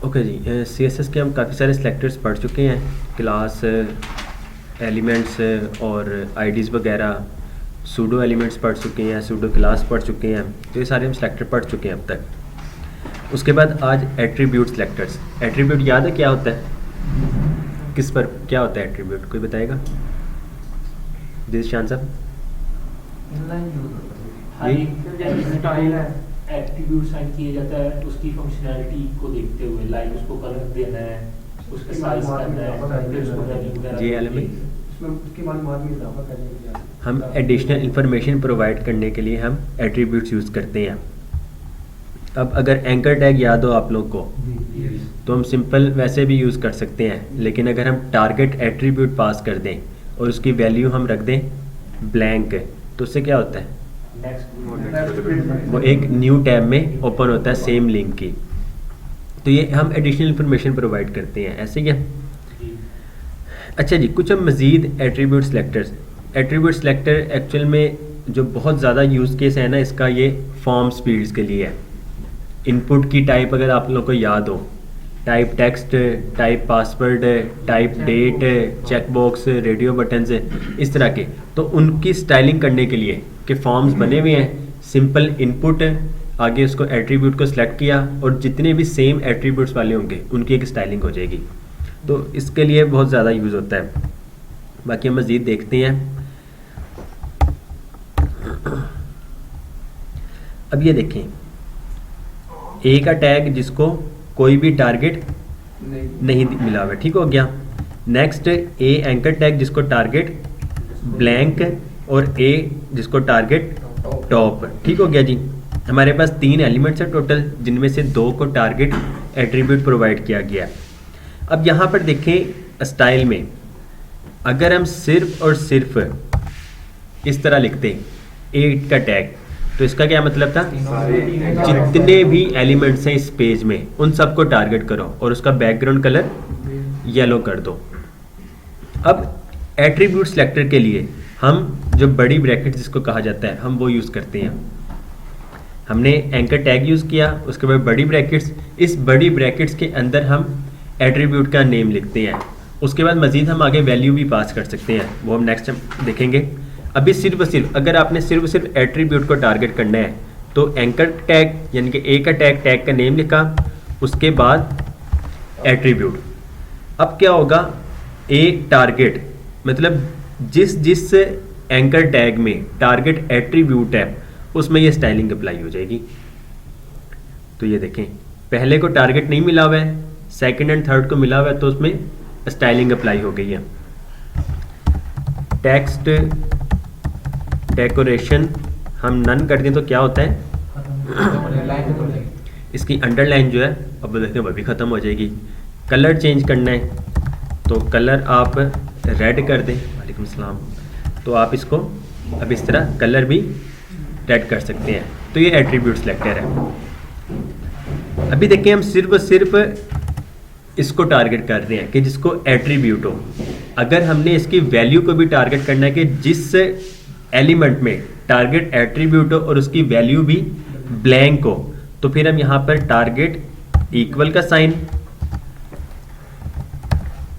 Okay जी, CSS के हम काफ़ी सारे सेलेक्टर्स पढ़ चुके हैं, क्लास, एलिमेंट्स और आईडीज़ वगैरह, सूडो एलिमेंट्स पढ़ चुके हैं, सूडो क्लास पढ़ चुके हैं। तो ये सारे हम सेलेक्टर पढ़ चुके हैं अब तक। उसके बाद आज एट्रीब्यूट सेलेक्टर्स। एट्रीब्यूट याद है क्या होता है? किस पर क्या होता है एट्रीब्यूट, कोई बताएगा? दिलशान साहब। स्टाइल है, एट्रीब्यूट साइन किया जाता है उसकी फंक्शनैलिटी को देखते हुए, लाइक उसको कलर देना है, उसका साइज करना है, फिर उसको वैल्यू वगैरह जी एलिमेंट उसमें उसकी मालूमात में इजाफा करने के लिए हम एडिशनल इंफॉर्मेशन प्रोवाइड करने के लिए हम एट्रीब्यूट्स यूज़ करते हैं। अब अगर एंकर टैग याद हो आप लोग को, तो हम सिंपल वैसे भी यूज़ कर सकते हैं, लेकिन अगर हम टारगेट एट्रीब्यूट पास कर दें और उसकी वैल्यू हम रख दें ब्लैंक, तो उससे क्या होता है? वो एक न्यू टैब में ओपन होता है सेम लिंक की। तो ये हम एडिशनल इंफॉर्मेशन प्रोवाइड करते हैं, ऐसे क्या? अच्छा जी, कुछ हम मज़ीद attribute selectors. Attribute selector actual में जो बहुत ज़्यादा यूज़ केस है ना इसका, ये फॉर्म स्पीड्स के लिए है। इनपुट की टाइप अगर आप लोगों को याद हो, type text, type password, type date, check box, radio buttons, इस तरह के, तो उनकी स्टाइलिंग करने के लिए कि फॉर्म्स बने हुए हैं, सिंपल इनपुट, आगे उसको एट्रीब्यूट को सिलेक्ट किया और जितने भी सेम एट्रीब्यूट्स वाले होंगे उनकी एक स्टाइलिंग हो जाएगी। तो इसके लिए बहुत ज़्यादा यूज़ होता है। बाकी हम मज़ीद देखते हैं। अब ये देखें, ए का टैग जिसको कोई भी टारगेट नहीं मिला हुआ, ठीक हो गया। नेक्स्ट ए एंकर टैग जिसको टारगेट ब्लैंक और ए जिसको टारगेट टॉप, ठीक हो गया जी। हमारे पास 3 एलिमेंट्स हैं टोटल, जिनमें से 2 को टारगेट एट्रीब्यूट प्रोवाइड किया गया। अब यहाँ पर देखें स्टाइल में, अगर हम सिर्फ और सिर्फ इस तरह लिखते ए का टैग, तो इसका क्या मतलब था? जितने भी एलिमेंट्स हैं इस पेज में उन सबको टारगेट करो और उसका बैकग्राउंड कलर येलो कर दो। अब एट्रीब्यूट सेलेक्टर के लिए हम जो बड़ी ब्रैकेट जिसको कहा जाता है, हम वो यूज़ करते हैं। हमने एंकर टैग यूज़ किया, उसके बाद बड़ी ब्रैकेट्स, इस बड़ी ब्रैकेट्स के अंदर हम एट्रीब्यूट का नेम लिखते हैं। उसके बाद मज़ीद हम आगे वैल्यू भी पास कर सकते हैं, वो हम नेक्स्ट देखेंगे। अभी सिर्फ अगर आपने सिर्फ एट्रीब्यूट को टारगेट करना है तो एंकर टैग यानी कि ए का टैग का नेम लिखा, उसके बाद एट्रीब्यूट। अब क्या होगा, ए टारगेट मतलब जिस एंकर टैग में टारगेट एट्रीब्यूट है उसमें ये स्टाइलिंग अप्लाई हो जाएगी। तो ये देखें, पहले को टारगेट नहीं मिला हुआ है, सेकंड एंड थर्ड को मिला हुआ है, तो उसमें स्टाइलिंग अप्लाई हो गई है। टेक्स्ट डेकोरेशन हम नन कर दें तो क्या होता है? इसकी अंडरलाइन जो है अब देखते हैं वो भी ख़त्म हो जाएगी। कलर चेंज करना है तो कलर आप रेड कर दें, वालेकुम सलाम, तो आप इसको अब इस तरह कलर भी रेड कर सकते हैं। तो ये एट्रीब्यूट सेलेक्टर है। अभी देखिए, हम सिर्फ इसको टारगेट कर रहे हैं कि जिसको एट्रीब्यूट हो। अगर हमने इसकी वैल्यू को भी टारगेट करना है कि जिस एलिमेंट में टारगेट एट्रीब्यूट हो और उसकी वैल्यू भी ब्लैंक हो, तो फिर हम यहाँ पर टारगेट इक्वल का साइन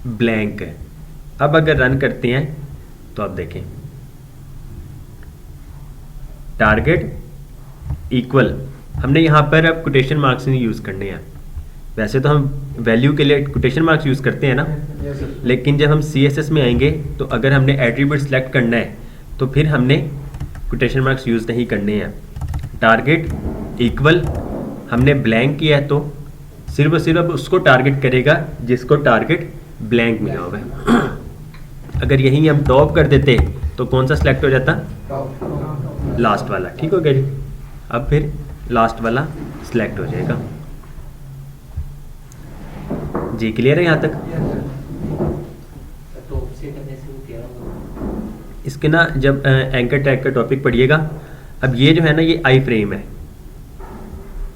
ब्लैंक है। अब अगर रन करते हैं तो आप देखें, टारगेट इक्वल, हमने यहाँ पर अब कोटेशन मार्क्स नहीं यूज़ करने हैं। वैसे तो हम वैल्यू के लिए कोटेशन मार्क्स यूज़ करते हैं ना, लेकिन जब हम CSS में आएंगे तो अगर हमने एट्रीब्यूट सेलेक्ट करना है तो फिर हमने कोटेशन मार्क्स यूज़ नहीं करने हैं। टारगेट इक्वल हमने ब्लैंक किया है तो सिर्फ उसको टारगेट करेगा जिसको टारगेट ब्लैंक मिला हुआ है। अगर यही हम टॉप कर देते तो कौन सा सिलेक्ट हो जाता? लास्ट वाला, ठीक हो गया जी। अब फिर लास्ट वाला सिलेक्ट हो जाएगा जी। क्लियर है यहाँ तक? इसके ना जब एंकर टैग का टॉपिक पढ़िएगा, अब ये जो है ना ये आई फ्रेम है,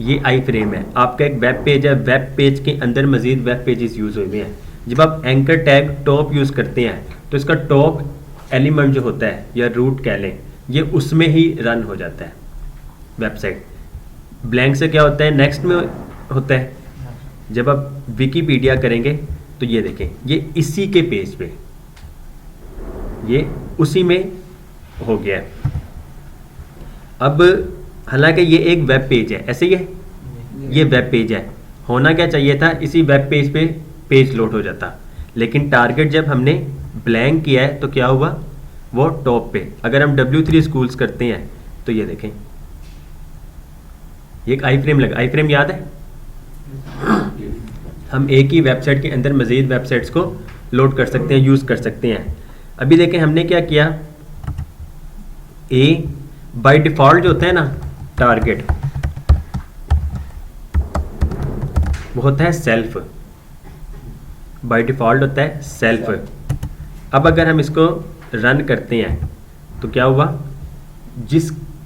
ये आई फ्रेम है। आपका एक वेब पेज है, वेब पेज के अंदर मजीद वेब पेजेस यूज़ हुए हैं। जब आप एंकर टैग टॉप यूज़ करते हैं तो इसका टॉप एलिमेंट जो होता है या रूट कह लें, ये उसमें ही रन हो जाता है वेबसाइट। ब्लैंक से क्या होता है, नेक्स्ट में होता है, जब आप विकीपीडिया करेंगे तो ये देखें, ये इसी के पेज पे, ये उसी में हो गया है। अब हालांकि ये एक वेब पेज है, ऐसे ही है, ये वेब पेज है, होना क्या चाहिए था, इसी वेब पेज पे पेज लोड हो जाता, लेकिन टारगेट जब हमने ब्लैंक किया है तो क्या हुआ, वो टॉप पे। अगर हम W3 स्कूल्स करते हैं तो ये देखें, ये एक आई फ्रेम लगा, आई फ्रेम याद है, हम एक ही वेबसाइट के अंदर मज़ीद वेबसाइट्स को लोड कर सकते हैं, यूज़ कर सकते हैं। अभी देखें हमने क्या किया, ए बाय डिफ़ॉल्ट जो होता है ना टारगेट, वो होता है सेल्फ, बाय डिफ़ॉल्ट होता है सेल्फ। अब अगर हम इसको रन करते हैं तो क्या हुआ,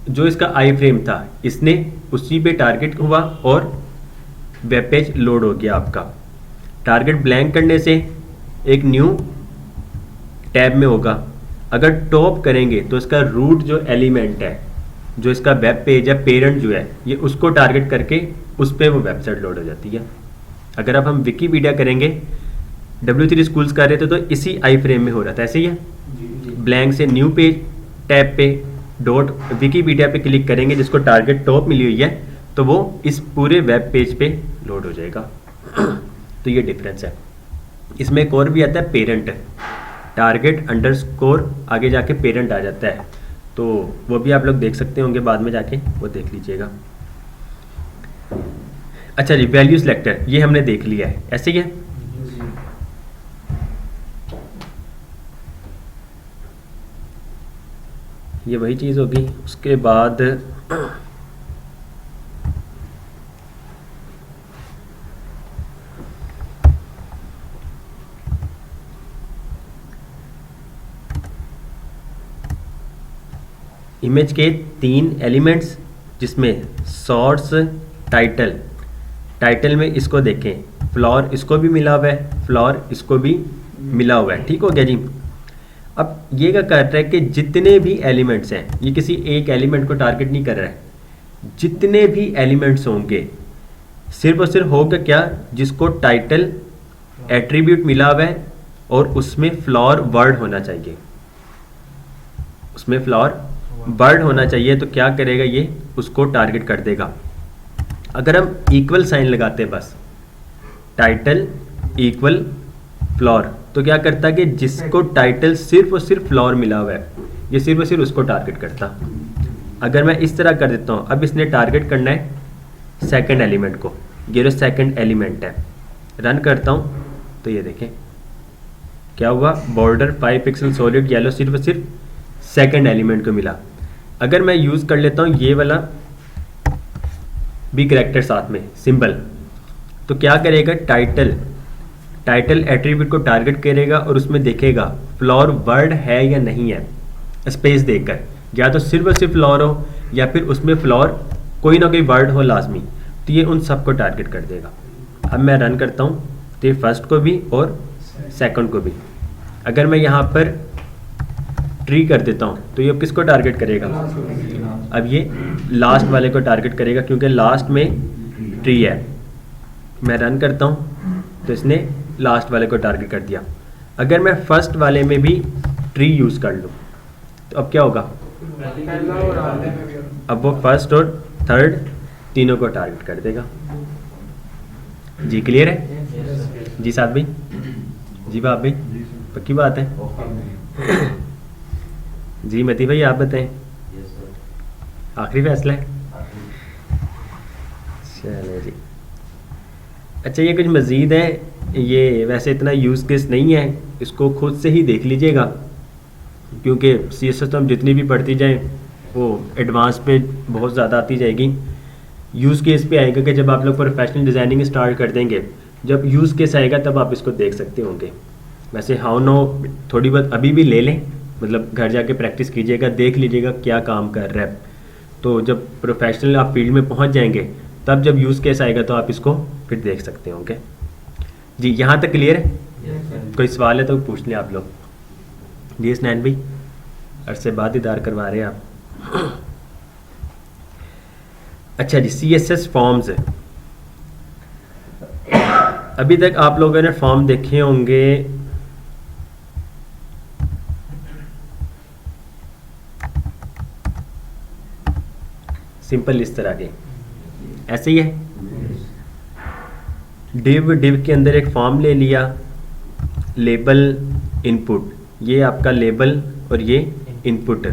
जो इसका आई फ्रेम था इसने उसी पे टारगेट हुआ और वेब पेज लोड हो गया आपका। टारगेट ब्लैंक करने से एक न्यू टैब में होगा, अगर टॉप करेंगे तो इसका रूट जो एलिमेंट है, जो इसका वेब पेज है, पेरेंट जो है, ये उसको टारगेट करके उस पर वो वेबसाइट लोड हो जाती है। अगर अब हम विकीपीडिया करेंगे, W3 स्कूल्स कर रहे थे तो इसी आई फ्रेम में हो रहा था, ऐसे ही है, ब्लैंक से न्यू पेज टैब पे डॉट विकीपीडिया पे क्लिक करेंगे, जिसको टारगेट टॉप मिली हुई है, तो वो इस पूरे वेब पेज पे लोड हो जाएगा। तो ये डिफरेंस है। इसमें एक और भी आता है पेरेंट, टारगेट अंडरस्कोर आगे जाके पेरेंट आ जाता है, तो वो भी आप लोग देख सकते होंगे, बाद में जाके वो देख लीजिएगा। अच्छा जी, वैल्यू सिलेक्टर ये हमने देख लिया है, ऐसे ही है। ये वही चीज़ होगी। उसके बाद इमेज के 3 एलिमेंट्स, जिसमें सोर्स, टाइटल में इसको देखें, फ्लोर इसको भी मिला हुआ है, फ्लोर इसको भी मिला हुआ है, ठीक हो गया जी। अब ये क्या कर रहा है कि जितने भी एलिमेंट्स हैं, ये किसी एक एलिमेंट को टारगेट नहीं कर रहा है, जितने भी एलिमेंट्स होंगे सिर्फ और सिर्फ होगा क्या, जिसको टाइटल एट्रीब्यूट मिला हुआ है और उसमें फ्लोर वर्ड होना चाहिए, उसमें फ्लोर वर्ड होना चाहिए, तो क्या करेगा ये, उसको टारगेट कर देगा। अगर हम इक्वल साइन लगाते हैं बस, टाइटल इक्वल फ्लोर, तो क्या करता है कि जिसको टाइटल सिर्फ और सिर्फ फ्लोर मिला हुआ है, ये सिर्फ और सिर्फ उसको टारगेट करता। अगर मैं इस तरह कर देता हूँ, अब इसने टारगेट करना है सेकंड एलिमेंट को, ये जो सेकंड एलिमेंट है, रन करता हूँ तो ये देखें क्या हुआ, बॉर्डर 5 पिक्सल सॉलिड येलो सिर्फ और सिर्फ सेकंड एलिमेंट को मिला। अगर मैं यूज़ कर लेता हूँ ये वाला भी कैरेक्टर साथ में सिंबल, तो क्या करेगा, टाइटल एट्रीब्यूट को टारगेट करेगा और उसमें देखेगा फ्लोर वर्ड है या नहीं है, स्पेस देकर, या तो सिर्फ और सिर्फ फ्लोर हो या फिर उसमें फ्लोर कोई ना कोई वर्ड हो लाजमी, तो ये उन सबको टारगेट कर देगा। अब मैं रन करता हूँ तो ये फर्स्ट को भी और सेकंड को भी। अगर मैं यहाँ पर ट्री कर देता हूँ तो ये किसको टारगेट करेगा, अब ये लास्ट वाले को टारगेट करेगा, क्योंकि लास्ट में ट्री है। मैं रन करता हूँ तो इसने लास्ट वाले को टारगेट कर दिया। अगर मैं फर्स्ट वाले में भी ट्री यूज़ कर लूँ तो अब क्या होगा, अब वो फर्स्ट और थर्ड तीनों को टारगेट कर देगा। जी क्लियर है जी साथ भाई, जी बाप भाई, पक्की बात है जी। मती भाई आप बताएं, आखिरी फैसला है, चलो जी। अच्छा ये कुछ मज़ीद है, ये वैसे इतना यूज़ केस नहीं है, इसको खुद से ही देख लीजिएगा, क्योंकि CSS तो हम जितनी भी पढ़ती जाएं वो एडवांस पे बहुत ज़्यादा आती जाएगी। यूज़ केस पे आएगा कि जब आप लोग प्रोफेशनल डिज़ाइनिंग स्टार्ट कर देंगे, जब यूज़ केस आएगा तब आप इसको देख सकते होंगे। वैसे हाउ नो थोड़ी बहुत अभी भी ले लें, मतलब घर जाके प्रैक्टिस कीजिएगा, देख लीजिएगा क्या काम कर रहा है, तो जब प्रोफेशनल आप फील्ड में पहुंच जाएंगे तब जब यूज़ केस आएगा तो आप इसको फिर देख सकते होंगे। जी यहाँ तक क्लियर है? कोई सवाल है तो पूछ लें आप लोग। जी स्नैन भाई, अरसे बाद दीदार करवा रहे हैं आप। अच्छा जी, CSS फॉर्म्स है। अभी तक आप लोगों ने फॉर्म देखे होंगे, सिंपल इस तरह के, ऐसे ही है। डिव के अंदर एक फॉर्म ले लिया, लेबल इनपुट, ये आपका लेबल और ये इनपुट।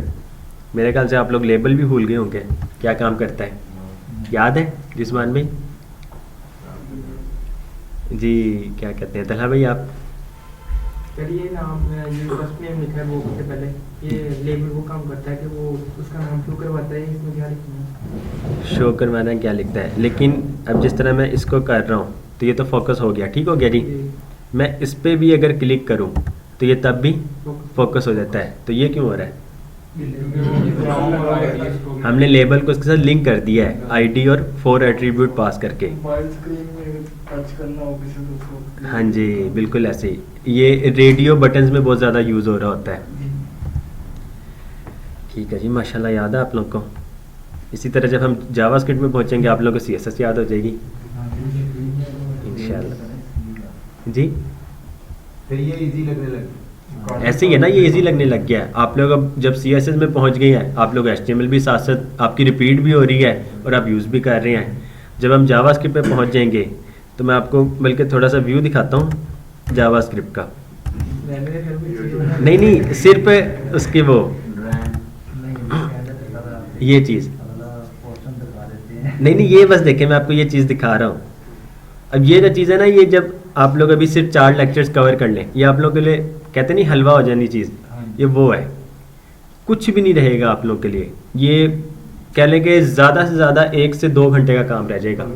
मेरे ख्याल से आप लोग लेबल भी भूल गए होंगे क्या काम करता है, याद है जिस्मान भाई? जी क्या कहते हैं तलहा भाई आप? ये नाम ये फर्स्ट नेम लिखा है वो सबसे पहले, ये लेबल वो काम करता है कि वो उसका नाम शो करवाता है, इसमें क्या लिखना है? शो करवाना क्या लिखता है, लेकिन अब जिस तरह मैं इसको कर रहा हूँ तो ये तो फोकस हो गया, ठीक हो गया जी। मैं इस पर भी अगर क्लिक करूँ तो ये तब भी फोकस हो जाता है, तो ये क्यों हो रहा है? हमने लेबल को उसके साथ लिंक कर दिया है आईडी और 4 एट्रीब्यूट पास करके। हाँ जी बिल्कुल ऐसे ही, ये रेडियो बटन्स में बहुत ज़्यादा यूज़ हो रहा होता है। ठीक है जी, माशाल्लाह याद है आप लोग को। इसी तरह जब हम जावास्क्रिप्ट में पहुंचेंगे आप लोगों को CSS याद हो जाएगी इंशाल्लाह जी। फिर ये इजी लगने लग, ऐसे ही है ना, ये इजी लगने लग गया है। आप लोग अब जब CSS में पहुंच गए हैं, आप लोग HTML भी साथ साथ आपकी रिपीट भी हो रही है और आप यूज़ भी कर रहे हैं। जब हम जावास्क्रिप्ट पे पहुंच जाएंगे तो मैं आपको बल्कि थोड़ा सा व्यू दिखाता हूँ जावास्क्रिप्ट का। नहीं सिर्फ उसके वो ये चीज़ नहीं ये बस देखें, मैं आपको ये चीज़ दिखा रहा हूँ। अब ये जो चीज़ है ना, ये जब आप लोग अभी सिर्फ 4 लेक्चर्स कवर कर लें, ये आप लोगों के लिए कहते नहीं हलवा हो जानी चीज़, ये वो है, कुछ भी नहीं रहेगा आप लोगों के लिए। ये कह लें कि ज़्यादा से ज़्यादा 1 से 2 घंटे का काम रह जाएगा।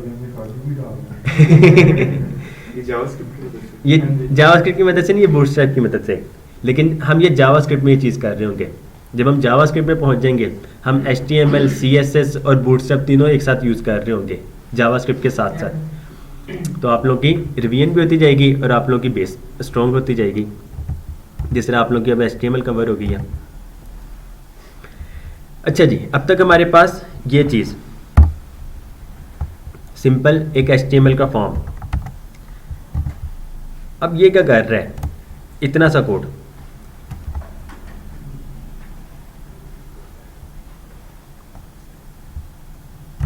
ये जावास्क्रिप्ट की मदद से नहीं, ये बूटस्ट्रैप की मदद से। लेकिन हम ये जावास्क्रिप्ट में ये चीज़ कर रहे होंगे। जब हम जावास्क्रिप्ट में पहुंच जाएंगे, हम HTML, CSS और बूटस्ट्रैप तीनों एक साथ यूज़ कर रहे होंगे जावास्क्रिप्ट के साथ साथ। तो आप लोग की रिवीजन भी होती जाएगी और आप लोग की बेस स्ट्रॉन्ग होती जाएगी, जिस तरह आप लोग की अब HTML कवर हो गई है। अच्छा जी, अब तक हमारे पास ये चीज़ सिंपल एक HTML का फॉर्म। अब ये क्या कर रहा है, इतना सा कोड।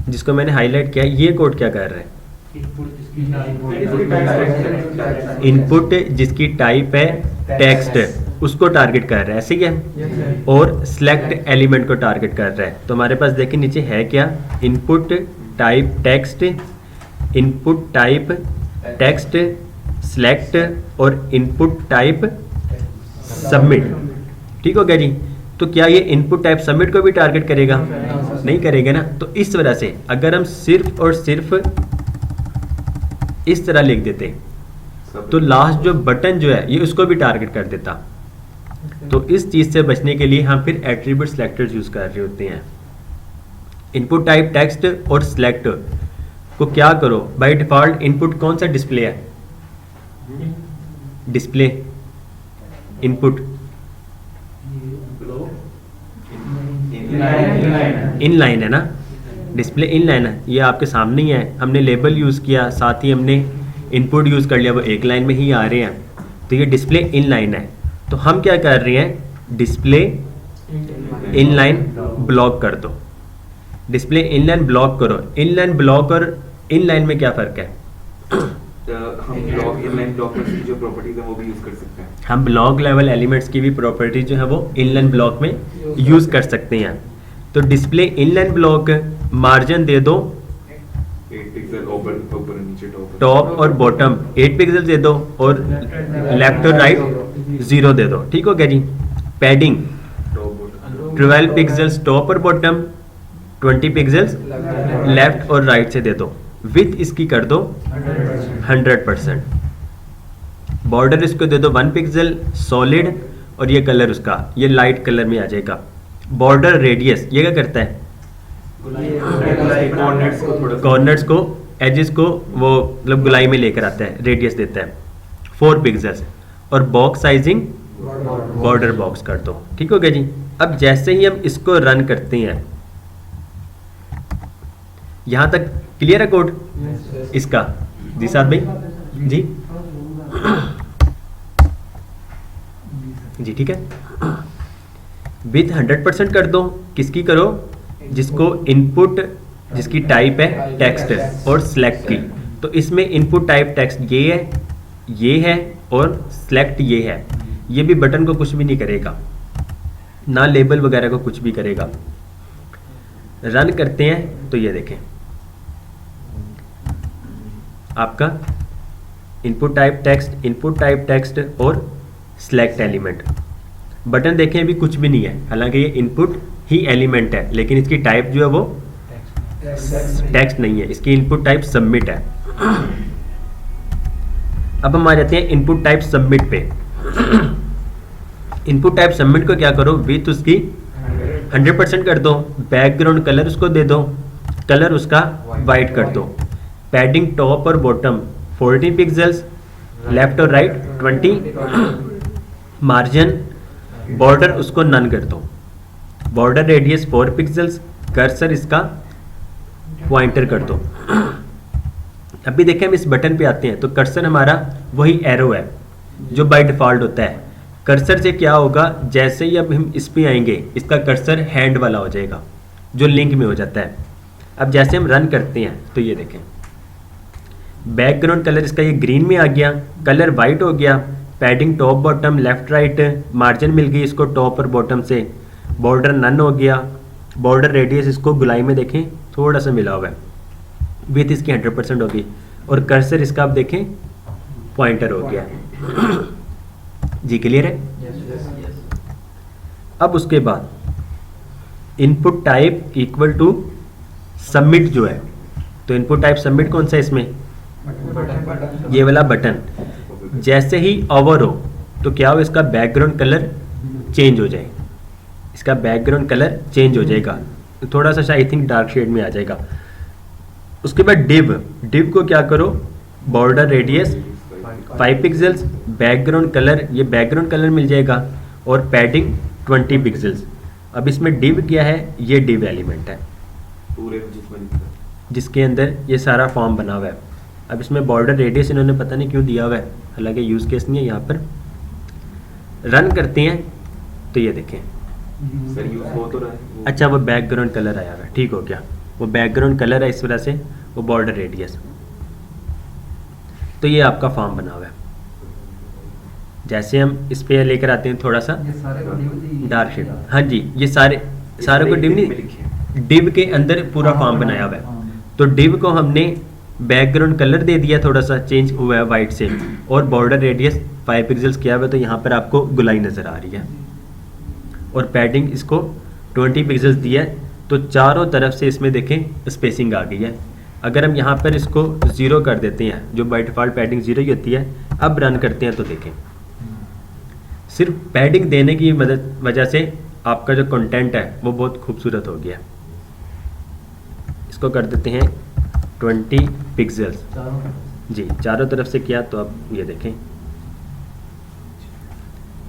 जिसको मैंने हाईलाइट किया, ये कोड क्या कर रहा है? इनपुट जिसकी टाइप है टेक्स्ट, उसको टारगेट कर रहा है, ऐसे ही है। और सिलेक्ट एलिमेंट को टारगेट कर रहा है। तो हमारे पास देखिए नीचे है क्या, input type text, input type text select और इनपुट टाइप सबमिट। ठीक हो गया जी। तो क्या ये इनपुट टाइप सबमिट को भी टारगेट करेगा? नहीं करेगा ना। तो इस वजह से अगर हम सिर्फ और सिर्फ इस तरह लिख देते तो लास्ट जो बटन जो है ये उसको भी टारगेट कर देता। तो इस चीज से बचने के लिए हम फिर एट्रीब्यूट सिलेक्टर्स यूज कर रहे होते हैं। इनपुट टाइप टेक्स्ट और सिलेक्ट को क्या करो, बाय डिफॉल्ट इनपुट कौन सा डिस्प्ले है? डिस्प्ले इनपुट इनलाइन है ना, डिस्प्ले इनलाइन है। ये आपके सामने ही है। हमने लेबल यूज़ किया, साथ ही हमने इनपुट यूज़ कर लिया, वो एक लाइन में ही आ रहे हैं। तो ये डिस्प्ले इनलाइन है। तो हम क्या कर रहे हैं, डिस्प्ले इनलाइन ब्लॉक कर दो। डिस्प्ले इनलाइन ब्लॉक करो। इनलाइन ब्लॉक और इनलाइन में क्या फ़र्क है? हम ब्लॉक इनलाइन ब्लॉक में जो प्रॉपर्टीज है वो भी यूज कर सकते हैं। हम ब्लॉक लेवल एलिमेंट्स की भी प्रॉपर्टी जो है वो इनलाइन ब्लॉक में यूज़ कर सकते हैं। तो display inline block margin they दो 8 पिक्सल ऊपर नीचे टॉप और बॉटम 8 पिक्सल दे दो और लेफ्ट और राइट 0 दे दो। ठीक हो गया जी। पैडिंग 12 पिक्सल्स टॉप और बॉटम, 20 पिक्सल्स लेफ्ट और राइट से दे दो। विथ इसकी कर दो 100%। बॉर्डर इसको दे दो 1 पिक्सल सॉलिड और ये कलर उसका ये लाइट कलर में आ जाएगा। बॉर्डर रेडियस ये क्या करता है, कॉर्नर्स को एजेस को वो मतलब गुलाई में लेकर आता है, रेडियस देता है 4 पिक्सल्स। और बॉक्स साइजिंग बॉर्डर बॉक्स कर दो। ठीक हो गया जी। अब जैसे ही हम इसको रन करते हैं, यहां तक क्लियर है कोड इसका? जी साहब भाई जी जी ठीक है। विथ 100% कर दो, किसकी करो, जिसको इनपुट जिसकी टाइप है टेक्स्ट है और सिलेक्ट की। तो इसमें इनपुट टाइप टेक्स्ट ये है और सिलेक्ट ये है। ये भी बटन को कुछ भी नहीं करेगा, ना लेबल वगैरह को कुछ भी करेगा। रन करते हैं तो ये देखें आपका इनपुट टाइप टेक्स्ट और सिलेक्ट एलिमेंट। बटन देखें अभी कुछ भी नहीं है, हालांकि ये इनपुट ही एलिमेंट है, लेकिन इसकी टाइप जो है वो टेक्स्ट नहीं है, इसकी इनपुट टाइप सबमिट है। अब हम आ जाते हैं इनपुट टाइप सबमिट पे। इनपुट टाइप सबमिट को क्या करो, विथ उसकी 100% कर दो, बैकग्राउंड कलर उसको दे दो, कलर उसका वाइट कर दो, पैडिंग टॉप और बॉटम 14 पिक्सल्स, लेफ्ट और राइट 20, मार्जिन बॉर्डर उसको नन कर दो, बॉर्डर रेडियस 4 पिक्सल्स, कर्सर इसका पॉइंटर कर दो। अभी देखें हम इस बटन पे आते हैं तो कर्सर हमारा वही एरो है जो बाय डिफॉल्ट होता है। कर्सर से क्या होगा, जैसे ही अब हम इस पे आएंगे इसका कर्सर हैंड वाला हो जाएगा जो लिंक में हो जाता है। अब जैसे हम रन करते हैं तो ये देखें बैकग्राउंड कलर इसका ये ग्रीन में आ गया, कलर वाइट हो गया, padding top bottom left right, margin मिल गई इसको टॉप और बॉटम से, बॉर्डर नन हो गया, बॉर्डर रेडियस इसको गुलाई में देखें थोड़ा सा मिला हुआ है, विथ इसकी 100% होगी, और कर्सर इसका आप देखें पॉइंटर हो गया। जी क्लियर है। अब उसके बाद input type equal to submit जो है, तो इनपुट टाइप सबमिट कौन सा है इसमें, ये वाला बटन। जैसे ही ओवर हो तो क्या हो, इसका बैकग्राउंड कलर चेंज हो जाए, इसका बैकग्राउंड कलर चेंज हो जाएगा, थोड़ा सा आई थिंक डार्क शेड में आ जाएगा। उसके बाद डिव को क्या करो, border radius 5 pixels, background colour, ये बैकग्राउंड कलर मिल जाएगा, और पैडिंग 20 पिक्सल्स। अब इसमें डिव क्या है, ये डिव एलिमेंट है पूरे जिसके अंदर ये सारा फॉर्म बना हुआ है। अब इसमें बॉर्डर रेडियस इन्होंने पता नहीं क्यों दिया हुआ है, हालांकि यूज़ केस नहीं है यहाँ पर। रन करते हैं तो ये देखें सर यूज हो तो रहा है वो। अच्छा वो बैकग्राउंड कलर आया हुआ है, ठीक हो गया, वो बैकग्राउंड कलर है इस वजह से, वो बॉर्डर रेडियस। तो ये आपका फॉर्म बना हुआ है। जैसे हम इस पे लेकर आते हैं थोड़ा सा डार्क शेड, हाँ जी ये सारे को डिव नहीं, डिव के अंदर पूरा फॉर्म बनाया हुआ है। तो डिव को हमने बैकग्राउंड कलर दे दिया, थोड़ा सा चेंज हुआ है वाइट से, और बॉर्डर रेडियस 5 पिक्सल्स किया हुआ है, तो यहाँ पर आपको गुलाई नज़र आ रही है, और पैडिंग इसको 20 पिक्सल्स दिया है। तो चारों तरफ से इसमें देखें स्पेसिंग आ गई है। अगर हम यहाँ पर इसको 0 कर देते हैं, जो बाय डिफ़ॉल्ट पैडिंग 0 ही होती है, अब रन करते हैं तो देखें सिर्फ पैडिंग देने की वजह से आपका जो कंटेंट है वो बहुत खूबसूरत हो गया। इसको कर देते हैं 20 पिक्सल्स जी, चारों तरफ से किया, तो अब ये देखें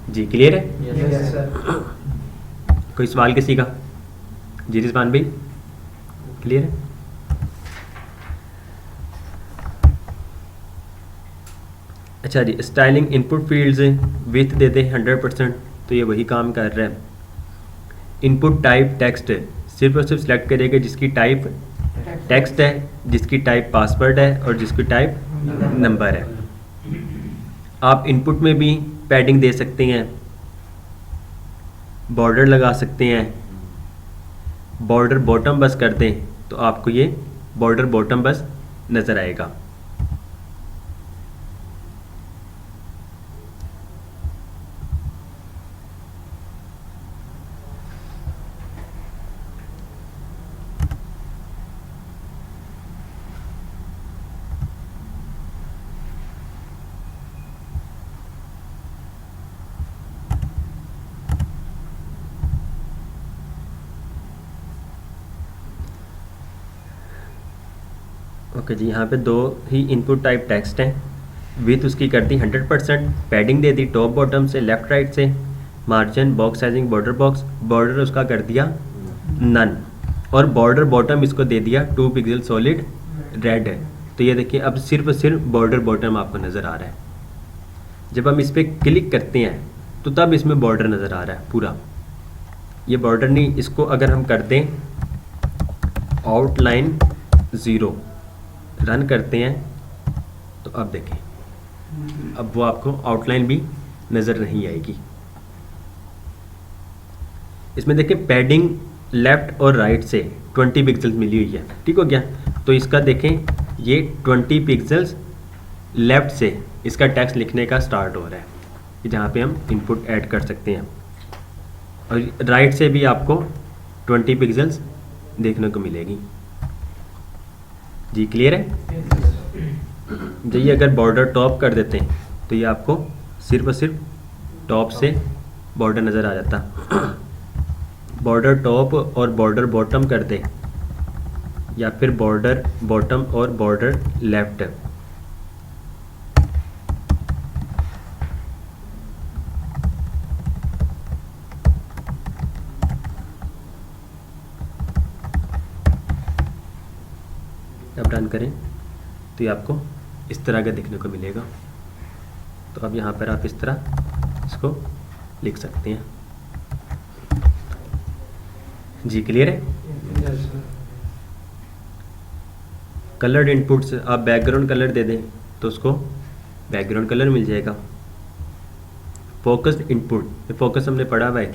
जी क्लियर है। Yes sir. कोई सवाल किसी का? जी रिजवान भाई क्लियर है। अच्छा जी, स्टाइलिंग इनपुट फील्ड्स विथ दे दे 100%, तो ये वही काम कर रहा है। इनपुट टाइप टेक्स्ट सिर्फ और सिर्फ सिलेक्ट करेगा जिसकी टाइप टेक्स्ट है, जिसकी टाइप पासवर्ड है, और जिसकी टाइप नंबर है। आप इनपुट में भी पैडिंग दे सकते हैं, बॉर्डर लगा सकते हैं, बॉर्डर बॉटम बस कर दें तो आपको ये बॉर्डर बॉटम बस नज़र आएगा। ओके जी, यहाँ पे 2 ही इनपुट टाइप टेक्स्ट हैं। विथ उसकी कर दी 100%, पैडिंग दे दी टॉप बॉटम से, लेफ्ट राइट से, margin box sizing border box, border उसका कर दिया नन, और बॉर्डर बॉटम इसको दे दिया 2 पिक्सल सॉलिड रेड है। तो ये देखिए अब सिर्फ और सिर्फ बॉर्डर बॉटम आपको नज़र आ रहा है। जब हम इस पर क्लिक करते हैं तो तब इसमें बॉर्डर नज़र आ रहा है पूरा। ये बॉर्डर नहीं, इसको अगर हम कर दें आउटलाइन 0 रन करते हैं तो अब देखें, अब वो आपको आउटलाइन भी नज़र नहीं आएगी। इसमें देखें पैडिंग लेफ़्ट और राइट से 20 पिक्सल्स मिली हुई है, ठीक हो गया। तो इसका देखें ये 20 पिक्सल्स लेफ़्ट से इसका टेक्स्ट लिखने का स्टार्ट हो रहा है, जहाँ पे हम इनपुट ऐड कर सकते हैं। और राइट से भी आपको 20 पिक्सल्स देखने को मिलेगी। जी क्लियर है? जो ये अगर बॉर्डर टॉप कर देते हैं तो ये आपको सिर्फ और सिर्फ टॉप से बॉर्डर नज़र आ जाता। बॉर्डर टॉप और बॉर्डर बॉटम कर दें या फिर बॉर्डर बॉटम और बॉर्डर लेफ्ट, अब रन करें तो ये आपको इस तरह का देखने को मिलेगा। तो अब यहाँ पर आप इस तरह इसको लिख सकते हैं। जी क्लियर है? कलर्ड इनपुट्स, आप बैकग्राउंड कलर दे दें तो उसको बैकग्राउंड कलर मिल जाएगा। फोकस्ड इनपुट, फोकस हमने पढ़ा हुआ है,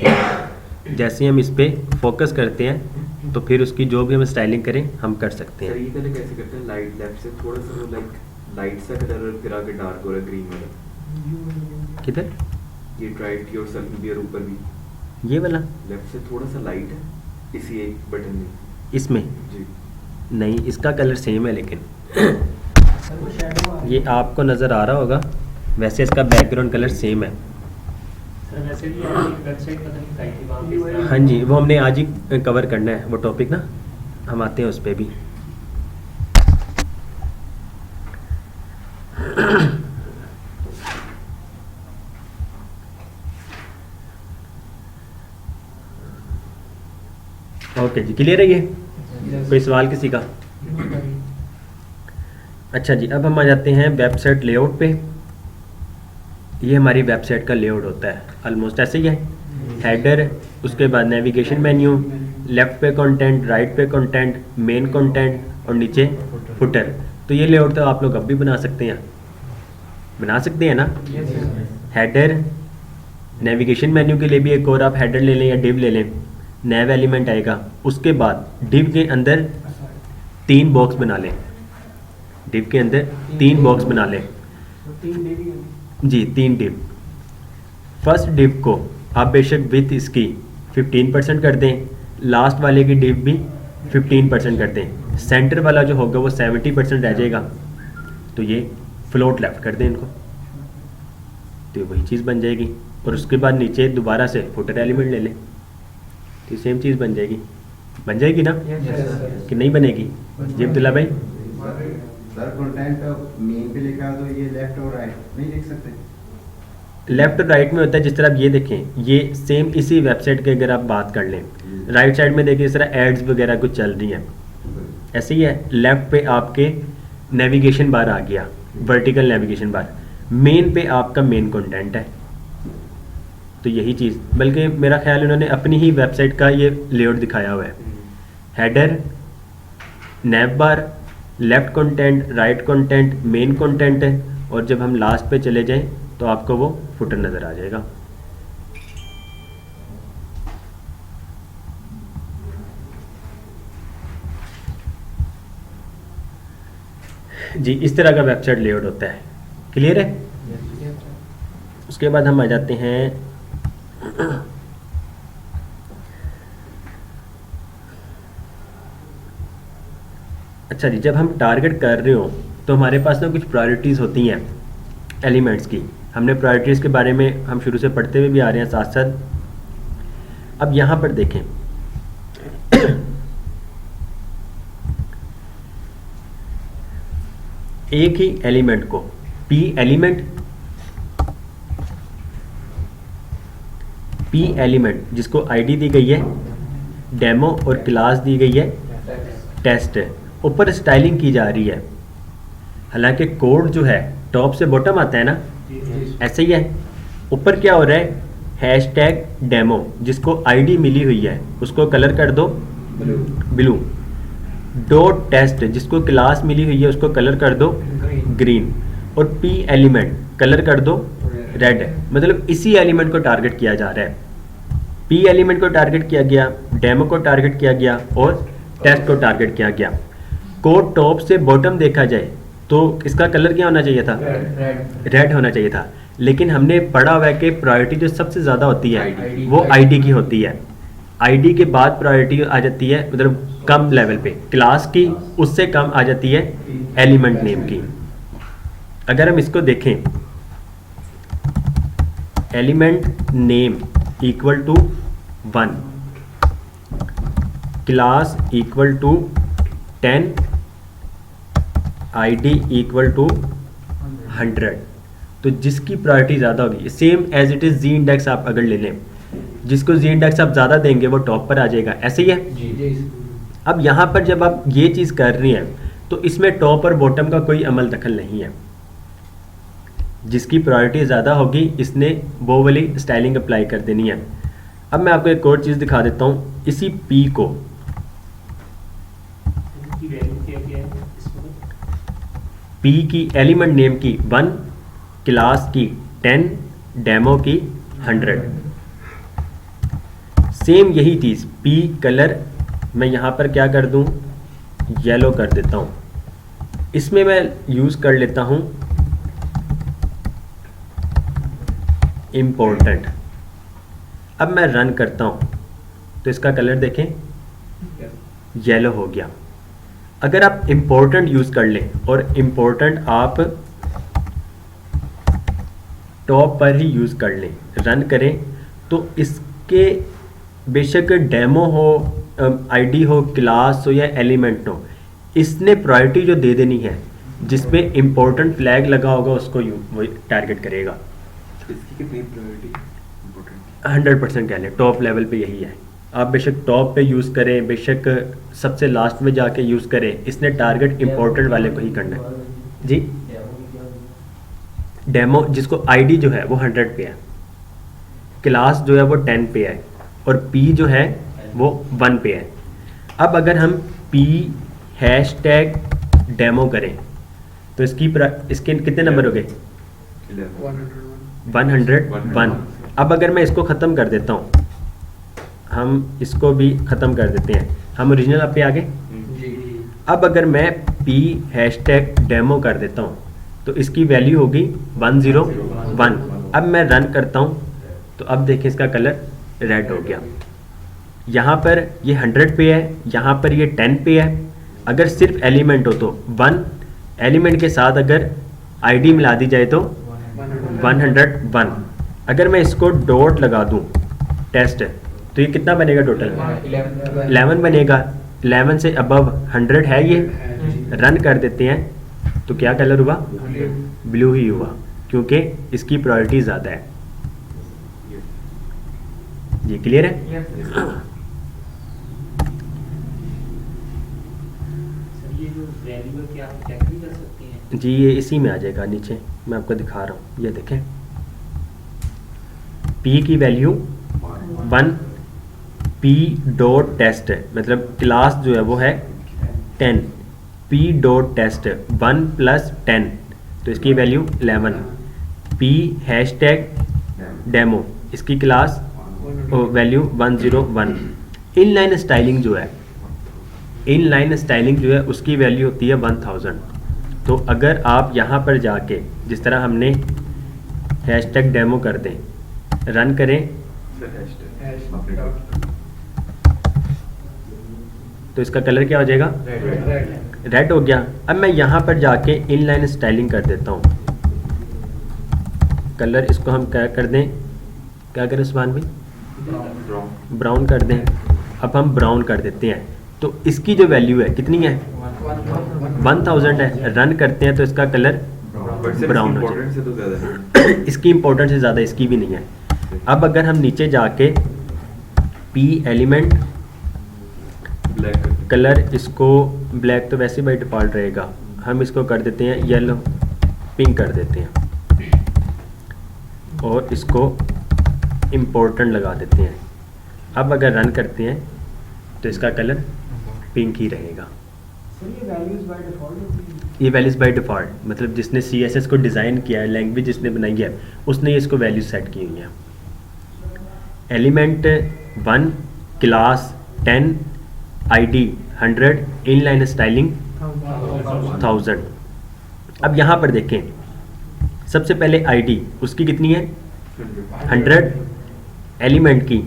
जैसे हम इस पर फोकस करते हैं तो फिर उसकी जो भी हम स्टाइलिंग करें हम कर सकते सर हैं। ये कलर कैसे करते हैं? लाइट लेफ्ट से थोड़ा सा लाइक लाइट सा कलर और फिर आगे डार्क हो रहा है ग्रीन वाला। किधर? ये ट्राइड योरसेल्फ भी और ऊपर भी ये वाला लेफ्ट से थोड़ा सा लाइट है इसी एक बटन में। इसमें जी नहीं, इसका कलर सेम है, लेकिन ये आपको नज़र आ रहा होगा, वैसे इसका बैकग्राउंड कलर सेम है। सर वैसे भी यार एक वेबसाइट पता नहीं कहीं थी वहाँ पे इस तरह- हाँ जी, वो हमने आज ही कवर करना है वो टॉपिक ना, हम आते हैं उस पर भी। ओके जी, क्लियर है ये? कोई सवाल किसी का? अच्छा जी, अब हम आ जाते हैं वेबसाइट लेआउट पे। ये हमारी वेबसाइट का लेआउट होता है, ऑलमोस्ट ऐसे ही है। हेडर, उसके बाद नेविगेशन मेन्यू, लेफ्ट पे कंटेंट, राइट पे कंटेंट, मेन कंटेंट और नीचे फुटर। तो ये लेआउट तो आप लोग अब भी बना सकते हैं, बना सकते हैं ना। हेडर, नेविगेशन मेन्यू के लिए भी एक और आप हेडर ले लें या डिव ले लें, नैव एलिमेंट आएगा। उसके बाद डिव के अंदर 3 बॉक्स बना लें, डिव के अंदर 3 बॉक्स बना लें जी, 3 डिव। फर्स्ट डिव को आप बेशक विथ इसकी 15% कर दें, लास्ट वाले की डिव भी 15% कर दें, सेंटर वाला जो होगा वो 70% रह जाएगा। तो ये फ्लोट लेफ्ट कर दें इनको, तो वही चीज़ बन जाएगी। और उसके बाद नीचे दोबारा से फुटर एलिमेंट ले लें तो सेम चीज़ बन जाएगी ना कि नहीं बनेगी? जी अब्दुल्ला भाई। सर कंटेंट मेन पे लिखा है तो ये लेफ्ट और राइट नहीं लिख सकते? लेफ्ट और राइट में होता है, जिस तरह आप ये देखें, ये सेम इसी वेबसाइट के अगर आप बात कर लें, राइट साइड में देखिए इस तरह एड्स वगैरह कुछ चल रही हैं, ऐसे ही है। लेफ्ट पे आपके नेविगेशन बार आ गया, वर्टिकल नेविगेशन बार, मेन पे आपका मेन कंटेंट है। तो यही चीज़, बल्कि मेरा ख्याल उन्होंने अपनी ही वेबसाइट का ये लेआउट दिखाया हुआ है। Header, nav bar, left content, right content, main content है, और जब हम लास्ट पे चले जाएं तो आपको वो फुटर नज़र आ जाएगा। जी इस तरह का वेबसाइट लेआउट होता है, क्लियर है? उसके बाद हम आ जाते हैं अच्छा जी, जब हम टारगेट कर रहे हो तो हमारे पास ना कुछ प्रायोरिटीज़ होती हैं एलिमेंट्स की। हमने प्रायोरिटीज़ के बारे में हम शुरू से पढ़ते हुए भी आ रहे हैं साथ साथ। अब यहाँ पर देखें एक ही एलिमेंट को पी एलिमेंट जिसको आईडी दी गई है, डेमो और क्लास दी गई है टेस्ट, ऊपर स्टाइलिंग की जा रही है हालांकि कोड जो है टॉप से बॉटम आता है ना, ऐसे ही है। ऊपर क्या हो रहा है, हैशटैग डेमो जिसको आईडी मिली हुई है उसको कलर कर दो ब्लू, डॉट टेस्ट जिसको क्लास मिली हुई है उसको कलर कर दो ग्रीन, और पी एलिमेंट कलर कर दो रेड। मतलब इसी एलिमेंट को टारगेट किया जा रहा है, पी एलिमेंट को टारगेट किया गया, डेमो को टारगेट किया गया और टेस्ट को टारगेट किया गया। कोड टॉप से बॉटम देखा जाए तो इसका कलर क्या होना चाहिए था, रेड होना चाहिए था, लेकिन हमने पढ़ा हुआ है कि प्रायोरिटी जो सबसे ज़्यादा होती है वो आईडी की होती है। आईडी के बाद प्रायोरिटी आ जाती है मतलब कम लेवल पे, क्लास की उससे कम आ जाती है एलिमेंट नेम की। अगर हम इसको देखें, element name equal to 1, class equal to 10, ID equal to 100, तो जिसकी प्रायोरिटी ज़्यादा होगी, same as it is z index आप अगर ले लें, जिसको जी इंडेक्स आप ज़्यादा देंगे वो टॉप पर आ जाएगा, ऐसे ही है। अब यहाँ पर जब आप ये चीज़ कर रही हैं तो इसमें टॉप और बॉटम का कोई अमल दखल नहीं है, जिसकी प्रायोरिटी ज़्यादा होगी इसने वो वाली स्टाइलिंग अप्लाई कर देनी है। अब मैं आपको एक और चीज़ दिखा देता हूँ, इसी पी को की वैल्यू क्या क्या है इसमें? पी की एलिमेंट नेम की 1, क्लास की 10, डेमो की 100। सेम यही चीज़ पी कलर मैं यहाँ पर क्या कर दूँ, येलो कर देता हूँ। इसमें मैं यूज़ कर लेता हूँ इम्पोर्टेंट। अब मैं रन करता हूँ तो इसका कलर देखें येलो हो गया। अगर आप इम्पोर्टेंट यूज़ कर लें और इम्पोर्टेंट आप टॉप पर ही यूज़ कर लें, रन करें, तो इसके बेशक डेमो हो, आईडी हो, क्लास हो या एलिमेंट हो, इसने प्रायोरिटी जो दे देनी है जिसमें इम्पोर्टेंट फ्लैग लगा होगा उसको वो टारगेट करेगा। इसकी कितनी प्रायोरिटी इम्पोर्टेंट? 100% कह लें, टॉप लेवल पे यही है। आप बेशक टॉप पे यूज़ करें, बेशक सबसे लास्ट में जाके यूज़ करें, इसने टारगेट इम्पोर्टेंट वाले को ही करना है जी। डेमो जिसको आईडी जो है वो 100 पे है, क्लास जो है वो 10 पे है और पी जो है वो 1 पे है। अब अगर हम पी हैशटैग डेमो करें तो इसके कितने नंबर हो गए, 101। अब अगर मैं इसको ख़त्म कर देता हूँ, हम इसको भी ख़त्म कर देते हैं, हम ओरिजिनल आप पे आ गए। अब अगर मैं पी हैशटैग डेमो कर देता हूँ तो इसकी वैल्यू होगी 101। अब मैं रन करता हूँ तो अब देखिए इसका कलर रेड हो गया। यहाँ पर ये 100 पे है, यहाँ पर ये 10 पे है। अगर सिर्फ एलिमेंट हो तो 1, एलिमेंट के साथ अगर आईडी मिला दी जाए तो 101। अगर मैं इसको डॉट लगा दूँ टेस्ट तो ये कितना बनेगा टोटल, 11 बनेगा। 11 से अबव 100 है ये। रन कर देते हैं तो क्या कलर हुआ, ब्लू ही हुआ, क्योंकि इसकी प्रायोरिटी ज़्यादा है। ये क्लियर है? सर ये जो वैल्यू है क्या आप चेक भी कर सकते हैं? जी ये इसी में आ जाएगा, नीचे मैं आपको दिखा रहा हूँ, ये देखें P की वैल्यू 1, P डॉट टेस्ट मतलब क्लास जो है वो है 10, P डॉट टेस्ट 1 + 10 तो इसकी वैल्यू 11, P हैशटैग डेमो इसकी क्लास वैल्यू 101। इनलाइन स्टाइलिंग जो है, इनलाइन स्टाइलिंग जो है उसकी वैल्यू होती है 1000। तो अगर आप यहाँ पर जाके जिस तरह हमने हैशटैग डेमो कर दें, रन करें तो इसका कलर क्या हो जाएगा, रेड हो गया। अब मैं यहाँ पर जाके इनलाइन स्टाइलिंग कर देता हूँ, कलर इसको हम क्या कर दें, क्या करें उस्मान भाई, ब्राउन कर दें। अब हम ब्राउन कर देते हैं तो इसकी जो वैल्यू है कितनी है, 1000 है। रन करते हैं तो इसका कलर ब्राउन हो जाएगा। इसकी इंपॉर्टेंस से ज़्यादा इसकी भी नहीं है। अब अगर हम नीचे जाके पी एलिमेंट कलर, इसको ब्लैक तो वैसे बाई डिफ़ॉल्ट रहेगा, हम इसको कर देते हैं येलो, पिंक कर देते हैं और इसको इम्पोर्टेंट लगा देते हैं। अब अगर रन करते हैं तो इसका कलर पिंक ही रहेगा। ये वैल्यूज़ बाय डिफ़ॉल्ट, मतलब जिसने CSS को डिज़ाइन किया है, लैंग्वेज जिसने बनाई है, उसने इसको वैल्यू सेट की हुई है। Element 1 class 10 ID 100 inline styling 1000। अब यहाँ पर देखें, सबसे पहले ID उसकी कितनी है 100, एलिमेंट की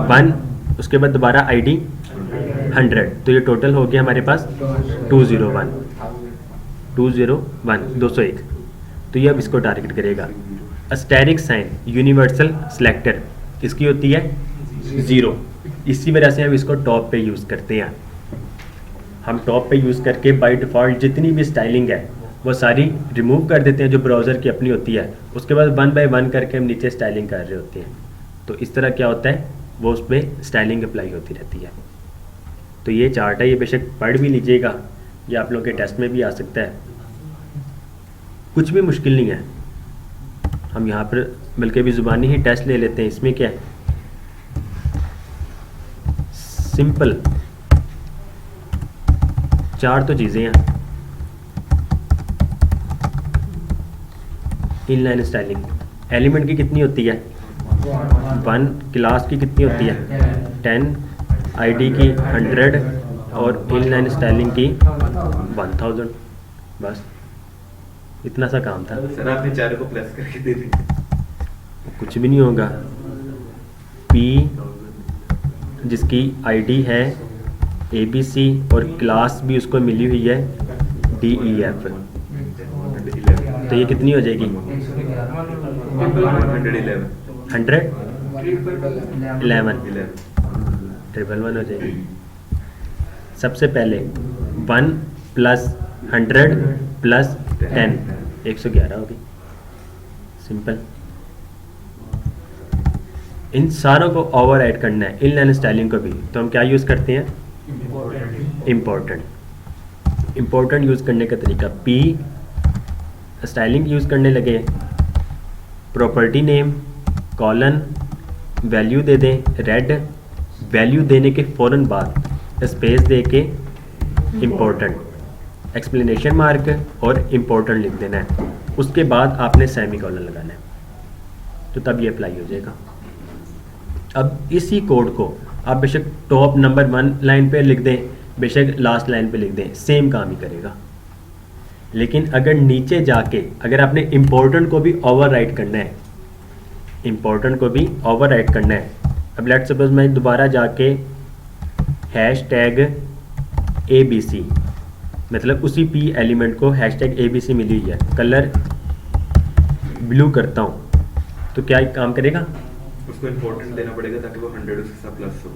1, उसके बाद दोबारा ID 100, तो ये टोटल हो गया हमारे पास 201 201। तो ये अब इसको टारगेट करेगा। अस्टेरिक साइन यूनिवर्सल सिलेक्टर इसकी होती है 0, इसी वजह से हम इसको टॉप पे यूज़ करते हैं। हम टॉप पे यूज़ करके बाय डिफ़ॉल्ट जितनी भी स्टाइलिंग है वो सारी रिमूव कर देते हैं जो ब्राउज़र की अपनी होती है, उसके बाद 1 बाय 1 करके हम नीचे स्टाइलिंग कर रहे होते हैं। तो इस तरह क्या होता है, वो उसमें स्टाइलिंग अप्लाई होती रहती है। तो ये चार्ट है, ये बेशक पढ़ भी लीजिएगा, ये आप लोगों के टेस्ट में भी आ सकता है, कुछ भी मुश्किल नहीं है। हम यहाँ पर बल्कि भी ज़ुबानी ही टेस्ट ले लेते हैं। इसमें क्या है, सिंपल 4 तो चीज़ें हैं। इनलाइन स्टाइलिंग एलिमेंट की कितनी होती है 1, क्लास की कितनी होती है 10, ID की 100 और इनलाइन स्टाइलिंग की 1000। बस इतना सा काम था। सर आपने 4 को प्लस करके दे दी। कुछ भी नहीं होगा। P जिसकी ID है ABC और क्लास भी उसको मिली हुई है DEF, तो ये कितनी हो जाएगी 111 111 हो जाएगी। सबसे पहले 1 + 100 + 10 111 होगी। सिंपल। इन सारों को ओवर ऐड करना है, इनलाइन स्टाइलिंग को भी, तो हम क्या यूज़ करते हैं इम्पोर्टेंट यूज़ करने का तरीका, P स्टाइलिंग यूज़ करने लगे, प्रॉपर्टी नेम कॉलन वैल्यू दे दें रेड, वैल्यू देने के फ़ौरन बाद स्पेस दे के इम्पोर्टेंट, एक्सप्लेनेशन मार्क और इम्पोर्टेंट लिख देना है, उसके बाद आपने सेमी कॉलन लगाना है, तो तब ये अप्लाई हो जाएगा। अब इसी कोड को आप बेशक टॉप नंबर 1 लाइन पे लिख दें, बेशक लास्ट लाइन पे लिख दें, सेम काम ही करेगा। लेकिन अगर नीचे जाके अगर आपने इम्पोर्टेंट को भी ओवरराइट करना है, अब लेट्स सपोज मैं दोबारा जाके #ABC, मतलब उसी P एलिमेंट को #ABC मिली हुई है, कलर ब्लू करता हूँ, तो क्या काम करेगा, उसको इम्पोर्टेंट देना पड़ेगा ताकि वो 100 उसके साथ प्लस हो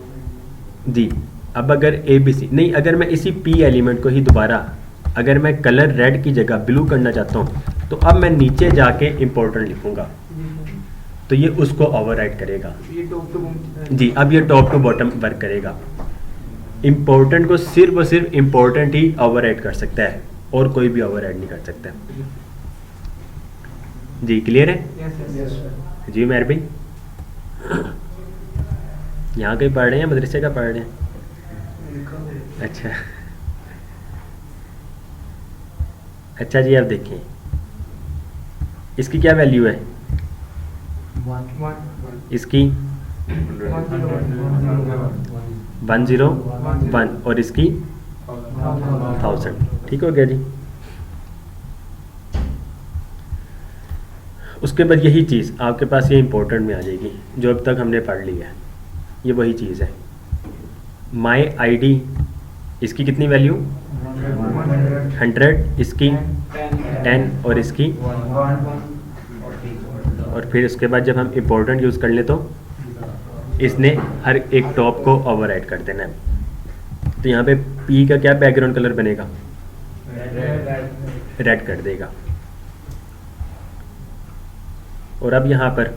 जी। अब अगर ABC नहीं, अगर मैं इसी P एलिमेंट को ही दोबारा अगर मैं कलर रेड की जगह ब्लू करना चाहता हूँ, तो अब मैं नीचे जाके इम्पोर्टेंट लिखूँगा, तो ये उसको ओवरराइट करेगा जी। अब ये टॉप टू बॉटम वर्क करेगा। इम्पोर्टेंट को सिर्फ और सिर्फ इम्पोर्टेंट ही ओवरराइट कर सकता है और कोई भी ओवरराइट नहीं कर सकता जी। क्लियर है जी मेहर भाई? यहाँ कहीं पढ़ रहे हैं, मदरसे का पढ़ रहे हैं? अच्छा जी। आप देखिए इसकी क्या वैल्यू है, इसकी 101 और इसकी 1000। ठीक हो गया जी। उसके बाद यही चीज़ आपके पास ये इम्पोर्टेंट में आ जाएगी जो अब तक हमने पढ़ लिया है, ये वही चीज़ है। माई ID इसकी कितनी वैल्यू 100, इसकी 10 और इसकी, और फिर उसके बाद जब हम इम्पोर्टेंट यूज़ कर लें तो इसने हर एक टॉप को ओवरराइट कर देना है। तो यहाँ पे P का क्या बैकग्राउंड कलर बनेगा, रेड कर देगा। और अब यहाँ पर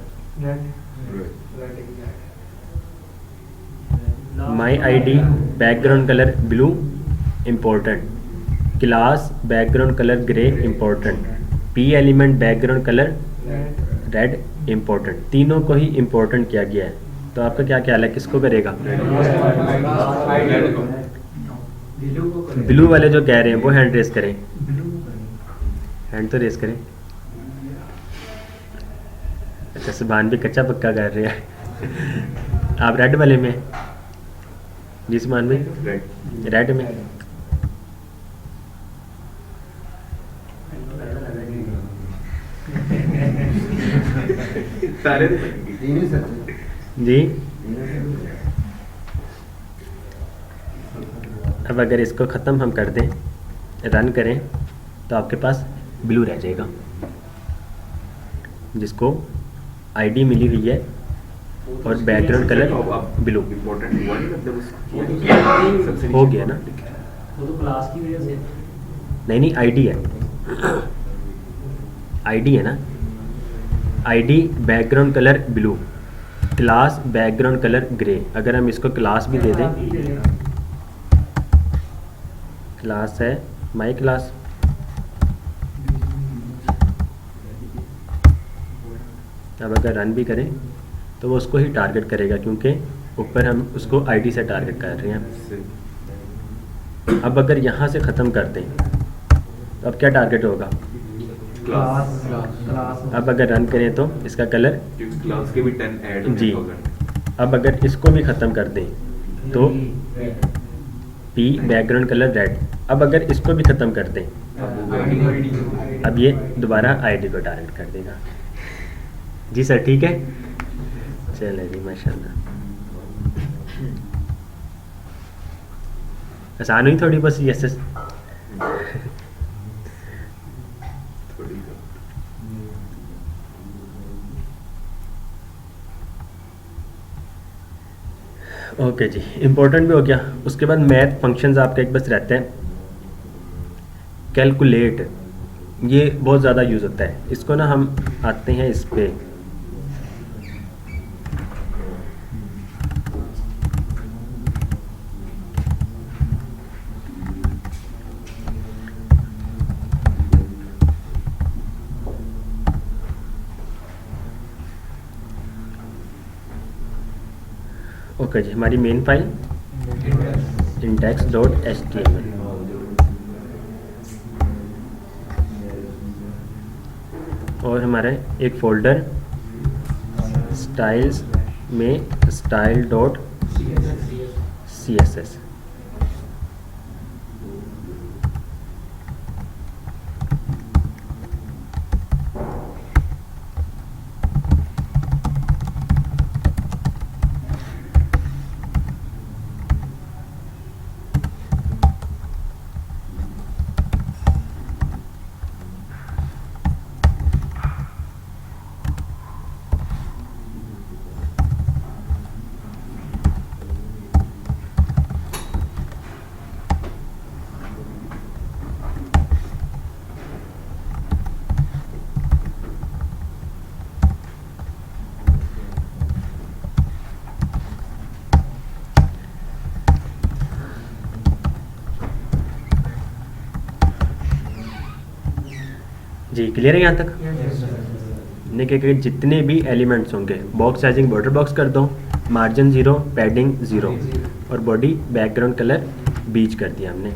माई ID background colour blue important, class background colour grey important, P element background colour red important, तीनों को ही इम्पोर्टेंट किया गया है। तो आपका क्या ख्याल है किसको करेगा? ब्लू वाले जो कह रहे हैं वो हैंड रेस करें, हैंड तो रेस करें। अच्छा सुभान भी कच्चा पक्का कर रहे हैं। आप रेड वाले में? जी सुभान भाई रेड में। सारे तीन ही सच है। जी तीनों सच है। अब अगर इसको ख़त्म हम कर दें, रन करें, तो आपके पास ब्लू रह जाएगा जिसको आईडी मिली हुई है और बैकग्राउंड कलर ब्लू। इम्पोर्टेंट हुआ नहीं मतलब उसको हो गया ना? वो तो क्लास की वजह से नहीं आईडी है, आईडी है ना, ID background colour blue, class background colour grey. अगर हम इसको क्लास भी दे दें, क्लास है माई क्लास, अब अगर रन भी करें तो वो उसको ही टारगेट करेगा क्योंकि ऊपर हम उसको आईडी से टारगेट कर रहे हैं। अब अगर यहाँ से ख़त्म कर दें तो अब क्या टारगेट होगा? क्लास। अब अगर रन करें तो इसका कलर क्योंकि क्लास के भी 10 ऐड जी। अब अगर इसको भी ख़त्म कर दें तो पी बैकग्राउंड कलर रेड। अब अगर इसको भी ख़त्म कर दें अब ये दोबारा आईडी को टारगेट कर देगा। जी सर ठीक है, चले जी माशाल्लाह। आसान हुई थोड़ी बस यस। ओके जी, इम्पोर्टेंट भी हो गया। उसके बाद मैथ फंक्शंस आपका एक बस रहते हैं। कैलकुलेट, ये बहुत ज़्यादा यूज़ होता है। इसको ना हम आते हैं इस पे, ओके जी, हमारी मेन फाइल index.html, और हमारा एक फोल्डर स्टाइल्स में style.css। जी क्लियर है यहाँ तक? देखिए कि जितने भी एलिमेंट्स होंगे, बॉक्स साइजिंग बॉर्डर बॉक्स कर दो, मार्जिन 0, पैडिंग 0 और बॉडी बैकग्राउंड कलर बीच कर दिया हमने।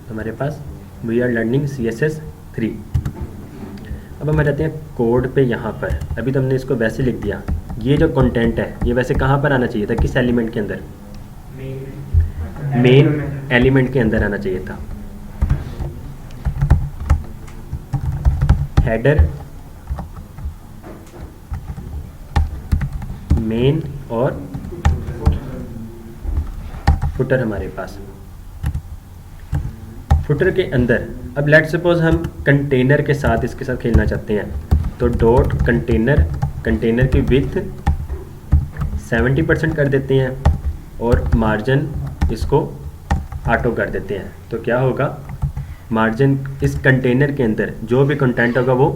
हमारे पास वी आर लर्निंग CSS 3। अब हम रहते हैं कोड पे। यहाँ पर अभी तो हमने इसको वैसे लिख दिया। ये जो कंटेंट है ये वैसे कहाँ पर आना चाहिए था? किस एलिमेंट के अंदर? मेन एलिमेंट के अंदर आना चाहिए था। हेडर, मेन और फुटर हमारे पास। फुटर के अंदर अब लेट सपोज हम कंटेनर के साथ इसके साथ खेलना चाहते हैं तो डॉट कंटेनर, कंटेनर की विड्थ 70% कर देते हैं और मार्जिन इसको ऑटो कर देते हैं। तो क्या होगा? मार्जिन इस कंटेनर के अंदर जो भी कंटेंट होगा वो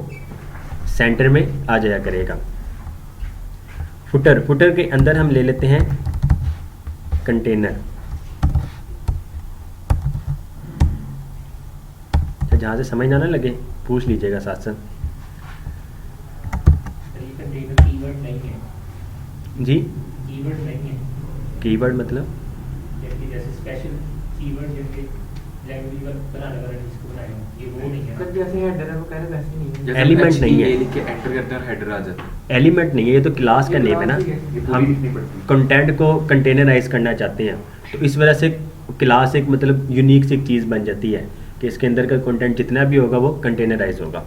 सेंटर में आ जाया करेगा। फुटर, फुटर के अंदर हम ले लेते हैं कंटेनर, जहाँ से समझ ना लगे पूछ लीजिएगा साथ साथ। ये कंटेनर कीवर्ड नहीं है। जी कीवर्ड नहीं है, कीवर्ड मतलब जैसे स्पेशल कीवर्ड जैसे लैंग्वेज बनाने वाला जिसको बनाएगा, ये वो नहीं है। सर जैसे हेडर है वो कह रहे वैसे नहीं है। जैसे Element नहीं है। HTML लिख के एंटर करते हैं हेडर आ जाता है। एलिमेंट नहीं है, ये तो क्लास का ये नेम है ना। class ही है। ये पूरी हम लिखनी पड़ती है। कंटेंट को कंटेनराइज करना चाहते हैं, तो इस वजह से क्लास एक मतलब यूनिक सी चीज़ बन जाती है कि इसके अंदर का कंटेंट जितना भी होगा वो कंटेनराइज होगा।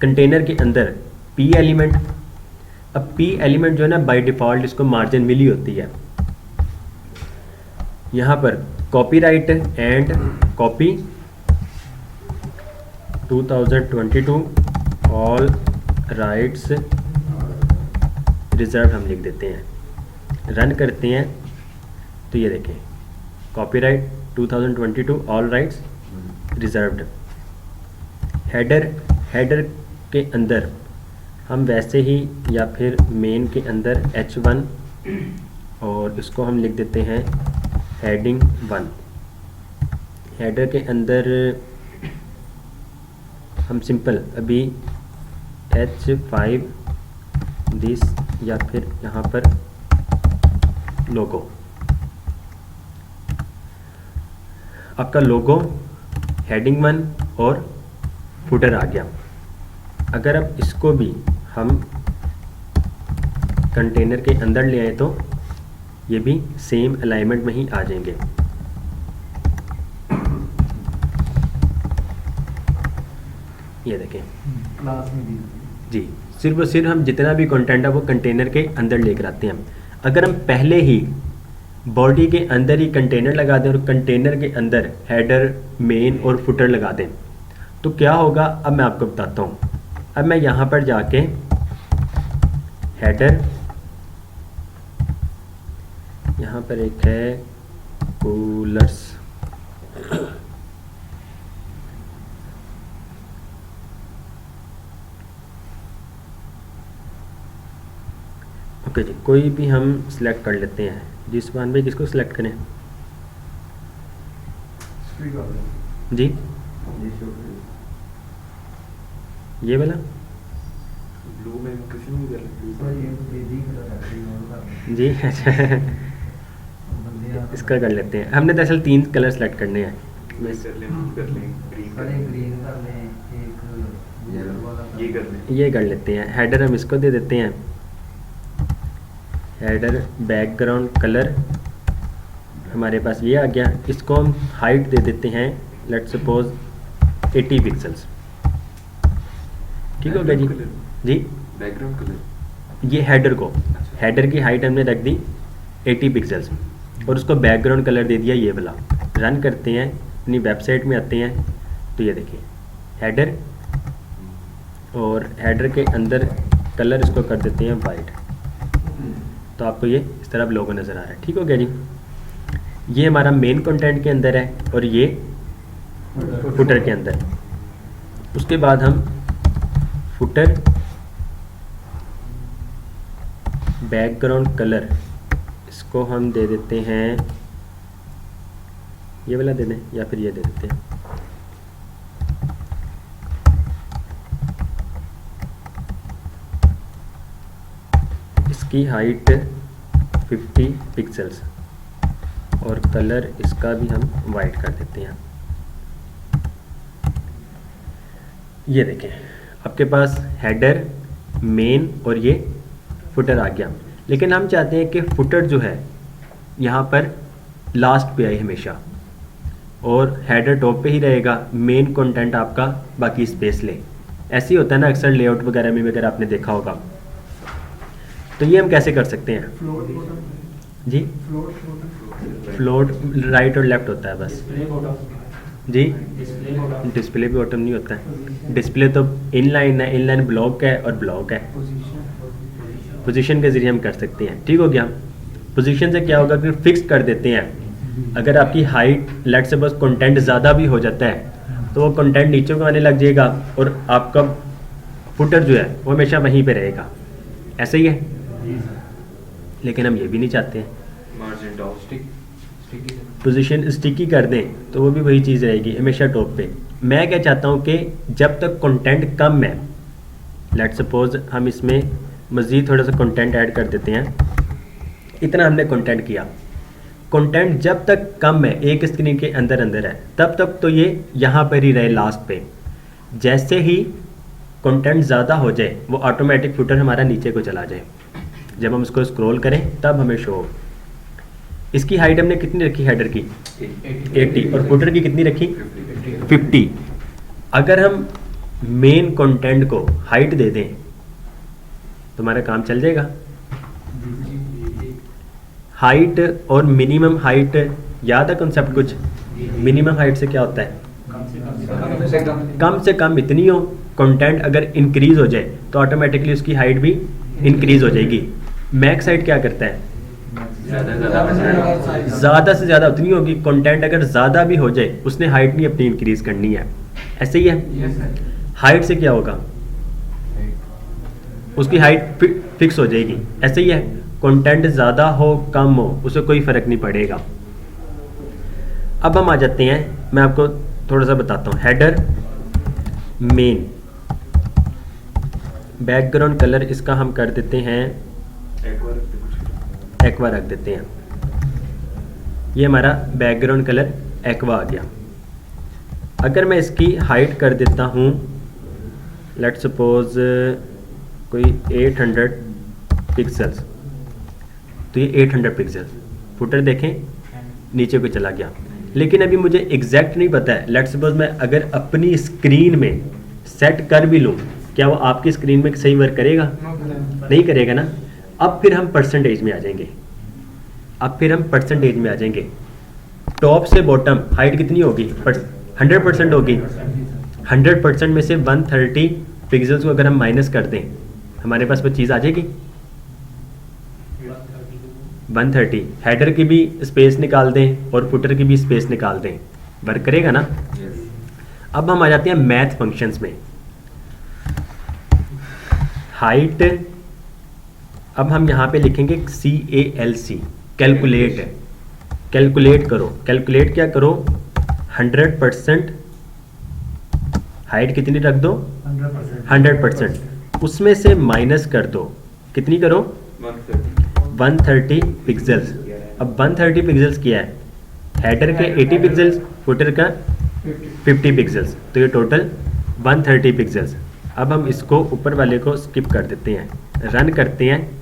कंटेनर के अंदर पी एलिमेंट, अब पी एलिमेंट जो है ना बाय डिफ़ॉल्ट इसको मार्जिन मिली होती है। यहाँ पर copyright and copy 2022 all rights reserve हम लिख देते हैं। रन करते हैं तो ये देखें copyright 2022 all rights reserved. Header के अंदर हम वैसे ही या फिर मेन के अंदर H1 और इसको हम लिख देते हैं हेडिंग 1। हेडर के अंदर हम सिंपल अभी H5 दिस या फिर यहाँ पर लोगो, आपका लोगो हेडिंग 1 और फुटर आ गया। अगर अब इसको भी हम कंटेनर के अंदर ले आए तो ये भी सेम अलाइनमेंट में ही आ जाएंगे। ये देखें क्लास में दी जी, सिर्फ और सिर्फ हम जितना भी कंटेंट है वो कंटेनर के अंदर लेकर आते हैं। अगर हम पहले ही बॉडी के अंदर ही कंटेनर लगा दें और कंटेनर के अंदर हेडर, मेन और फुटर लगा दें तो क्या होगा, अब मैं आपको बताता हूँ। अब मैं यहाँ पर जाके हेडर, यहाँ पर एक है कूलर्स, ओके जी, कोई भी हम सिलेक्ट कर लेते हैं। जिस वन भाई किसको सिलेक्ट करें स्ट्रीक कर दो जी, ये शो ये वाला ब्लू में किसी ने भी कर सर लिया। ये दिख रहा है और जी अच्छा बंदे इसका कर लेते हैं। हमने दरअसल 3 कलर सेलेक्ट करने हैं। कर लें ग्रीन सर एक ग्रीन कर लें एक येलो वाला ये कर लें। ये कर लेते हैं। हेडर हम इसको दे देते हैं, हेडर बैकग्राउंड कलर हमारे पास ये आ गया। इसको हम हाइट दे देते हैं, लेट्स सपोज 80 पिक्सल्स। ठीक हो गया जी। जी बैकग्राउंड कलर ये हेडर को, हेडर की हाइट हमने रख दी 80 पिक्सल्स और उसको बैकग्राउंड कलर दे दिया ये वाला। रन करते हैं, अपनी वेबसाइट में आते हैं तो ये देखिए हेडर, और हेडर के अंदर कलर इसको कर देते हैं वाइट, तो आपको ये इस तरह लोगो नज़र आ रहा है। ठीक हो गया जी। ये हमारा मेन कंटेंट के अंदर है और ये फुटर के अंदर। उसके बाद हम फुटर बैकग्राउंड कलर इसको हम दे देते हैं, ये वाला दे दें या फिर ये दे देते हैं। इसकी हाइट 50 पिक्सल्स और कलर इसका भी हम वाइट कर देते हैं। ये देखें आपके पास हेडर, मेन और ये फुटर आ गया। लेकिन हम चाहते हैं कि फुटर जो है यहाँ पर लास्ट पे आए हमेशा और हेडर टॉप पे ही रहेगा, मेन कंटेंट आपका बाकी स्पेस ले। ऐसे ही होता है ना अक्सर लेआउट वगैरह में वगैरह आपने देखा होगा। तो ये हम कैसे कर सकते हैं फ्लोट बटन जी? फ्लोट राइट और लेफ्ट होता है बस डिस्प्ले बॉटम, जी। डिस्प्ले बॉटम, डिस्प्ले भी बॉटम नहीं होता है। डिस्प्ले तो इनलाइन है, इनलाइन ब्लॉक है और ब्लॉक है। पोजीशन के ज़रिए हम कर सकते हैं। ठीक हो गया। पोजीशन से क्या होगा कि फिक्स कर देते हैं। अगर आपकी हाइट लेट से बस कंटेंट ज़्यादा भी हो जाता है तो वो कंटेंट नीचे को आने लग जाएगा और आपका फुटर जो है वो हमेशा वहीं पे रहेगा। ऐसे ही है, लेकिन हम ये भी नहीं चाहते हैं। Margin position top sticky position sticky कर दें तो वो भी वही चीज़ रहेगी हमेशा टॉप पे। मैं क्या चाहता हूँ कि जब तक कंटेंट कम है, लेट सपोज हम इसमें मज़ीद थोड़ा सा कंटेंट ऐड कर देते हैं, इतना हमने कंटेंट किया, कंटेंट जब तक कम है एक स्क्रीन के अंदर अंदर है तब तक तो ये यहाँ पर ही रहे लास्ट पे। जैसे ही कंटेंट ज़्यादा हो जाए वो ऑटोमेटिक फुटर हमारा नीचे को चला जाए, जब हम इसको स्क्रॉल करें तब हमें शो हो। इसकी हाइट हमने कितनी रखी हेडर की 80 और फुटर की कितनी रखी 50। अगर हम मेन कंटेंट को हाइट दे दें तो हमारा काम चल जाएगा। हाइट और मिनिमम हाइट याद है कॉन्सेप्ट कुछ? मिनिमम हाइट से क्या होता है? कम से कम इतनी हो। कंटेंट अगर इंक्रीज हो जाए तो ऑटोमेटिकली उसकी हाइट भी इंक्रीज हो जाएगी। मैक्स हाइट क्या करता है? ज़्यादा से ज़्यादा उतनी होगी। कंटेंट अगर ज़्यादा भी हो जाए उसने हाइट नहीं अपनी इंक्रीज करनी है। ऐसे ही है। हाइट से क्या होगा? उसकी हाइट फिक्स हो जाएगी। ऐसे ही है, कंटेंट ज़्यादा हो कम हो उसे कोई फ़र्क नहीं पड़ेगा। अब हम आ जाते हैं, मैं आपको थोड़ा सा बताता हूँ। हेडर मेन, बैकग्राउंड कलर इसका हम कर देते हैं एक्वा रख देते हैं। ये हमारा बैकग्राउंड कलर एक्वा आ गया। अगर मैं इसकी हाइट कर देता हूँ लेट सपोज कोई 800 पिक्सल्स, तो ये 800 पिक्सल्स फुटर देखें नीचे को चला गया। लेकिन अभी मुझे एग्जैक्ट नहीं पता है। लेट सपोज मैं अगर अपनी स्क्रीन में सेट कर भी लूँ, क्या वो आपकी स्क्रीन में सही वर्क करेगा? नहीं करेगा ना। अब फिर हम परसेंटेज में आ जाएंगे। टॉप से बॉटम हाइट कितनी होगी? 100% होगी। 100% में से 130 पिक्सल्स को अगर हम माइनस कर दें हमारे पास वो चीज़ आ जाएगी 130। हेडर की भी स्पेस निकाल दें और फुटर की भी स्पेस निकाल दें, वर्क करेगा ना। अब हम आ जाते हैं मैथ फंक्शंस में। हाइट, अब हम यहाँ पे लिखेंगे CALC, कैलकुलेट। कैलकुलेट करो। कैलकुलेट क्या करो? 100%। हाइट कितनी रख दो? 100%। उसमें से माइनस कर दो, कितनी करो? 130 पिक्सल्स। अब 130 पिक्सल्स क्या है? हेडर के 80 पिक्सल्स, फुटर का 50 पिक्सल्स, तो ये टोटल 130 पिक्सल्स। अब हम इसको ऊपर वाले को स्किप कर देते हैं, रन करते हैं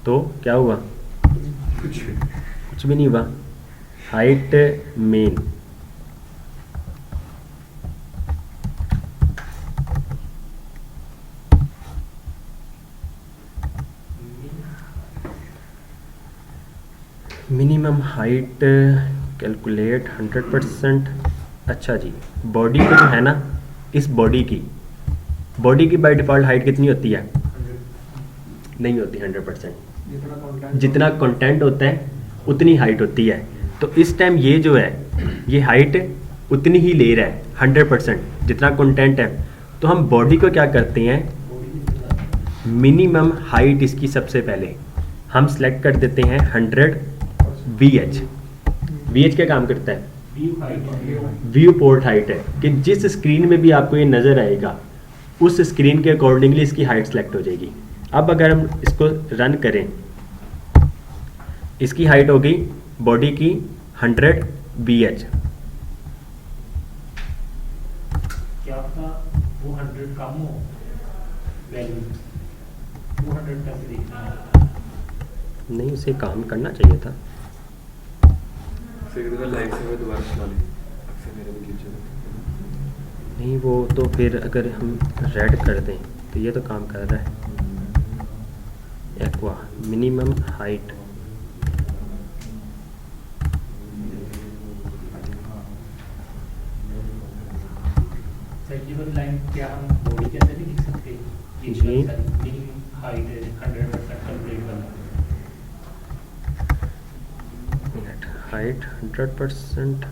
तो क्या हुआ? कुछ भी नहीं हुआ। Height main, minimum height calculate 100%। अच्छा जी, बॉडी को जो है ना, इस बॉडी की बाय डिफ़ॉल्ट हाइट कितनी होती है? नहीं होती 100%। जितना कंटेंट होता है उतनी हाइट होती है। तो इस टाइम ये जो है ये हाइट उतनी ही ले रहा है 100% जितना कंटेंट है। तो हम बॉडी को क्या करते हैं, मिनिमम हाइट इसकी सबसे पहले हम सेलेक्ट कर देते हैं 100 VH। VH क्या काम करता है? व्यू पोर्ट हाइट है कि जिस स्क्रीन में भी आपको ये नज़र आएगा उस स्क्रीन के अकॉर्डिंगली इसकी हाइट सेलेक्ट हो जाएगी। अब अगर हम इसको रन करें, इसकी हाइट हो गई बॉडी की 100 VH। क्या आपका वो 100 कम हो वैल्यू, वो 100 कैसे देखना है? नहीं, उसे काम करना चाहिए था। लाइव से दोबारा चला लें, अक्सर मेरा भी glitch होता है। नहीं, वो तो फिर अगर हम रेड कर दें तो ये तो काम कर रहा है। एक्वा मिनिमम हाइट, सर्जिबल लाइन क्या हम बॉडी के अंदर भी लिख सकते हैं? ये जी। मिनिमम हाइट है 100% कंप्लीट करना। हाइट 100%।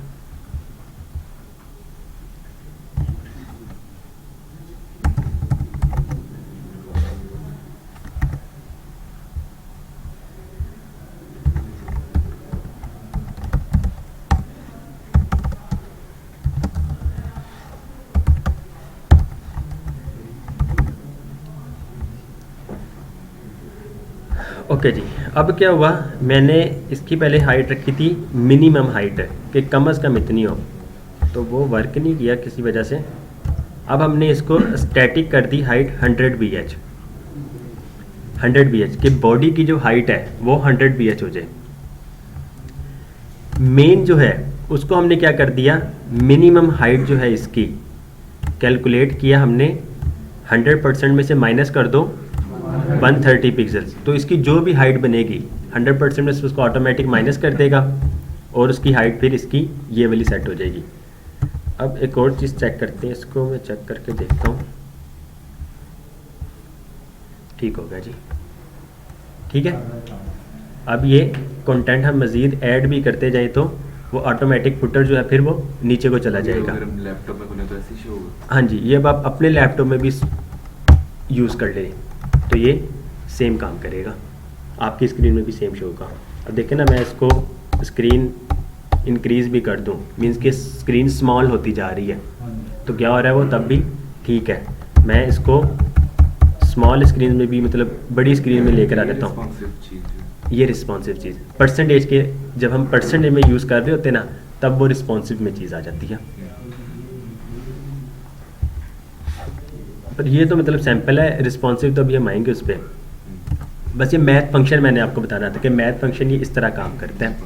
ओके जी, अब क्या हुआ, मैंने इसकी पहले हाइट रखी थी मिनिमम हाइट कि कम से कम इतनी हो, तो वो वर्क नहीं किया किसी वजह से। अब हमने इसको स्टैटिक कर दी हाइट 100 BH, 100 BH कि बॉडी की जो हाइट है वो 100 BH हो जाए। मेन जो है उसको हमने क्या कर दिया, मिनिमम हाइट जो है इसकी कैलकुलेट किया हमने, 100% में से माइनस कर दो 130 पिक्सल्स, तो इसकी जो भी हाइट बनेगी 100% में से उसको ऑटोमेटिक माइनस कर देगा और उसकी हाइट फिर इसकी ये वाली सेट हो जाएगी। अब एक और चीज़ चेक करते हैं, इसको मैं चेक करके देखता हूँ। ठीक हो गया जी, ठीक है। अब ये कंटेंट हम मज़ीद ऐड भी करते जाएं तो वो ऑटोमेटिक फुटर जो है फिर वो नीचे को चला जाएगा। लैपटॉप में खुले तो ऐसे ही होगा। हाँ जी, ये अब आप अपने लैपटॉप में भी यूज़ कर लें तो ये सेम काम करेगा, आपकी स्क्रीन में भी सेम शो होगा। अब देखें ना, मैं इसको स्क्रीन इंक्रीज़ भी कर दूं, मींस कि स्क्रीन स्मॉल होती जा रही है, तो क्या हो रहा है वो तब भी ठीक है। मैं इसको स्मॉल स्क्रीन में भी मतलब बड़ी स्क्रीन में लेकर आ लेता हूँ। Responsive चीज़ है। ये रिस्पॉन्सिव चीज़ परसेंटेज के, जब हम परसेंटेज में यूज़ कर रहे होते हैं ना, तब वो रिस्पॉन्सिव में चीज़ आ जाती है। पर ये तो मतलब सैंपल है, रिस्पॉन्सिव तो अभी हम आएंगे उस पर। बस ये मैथ फंक्शन मैंने आपको बताना था कि मैथ फंक्शन ये इस तरह काम करता है,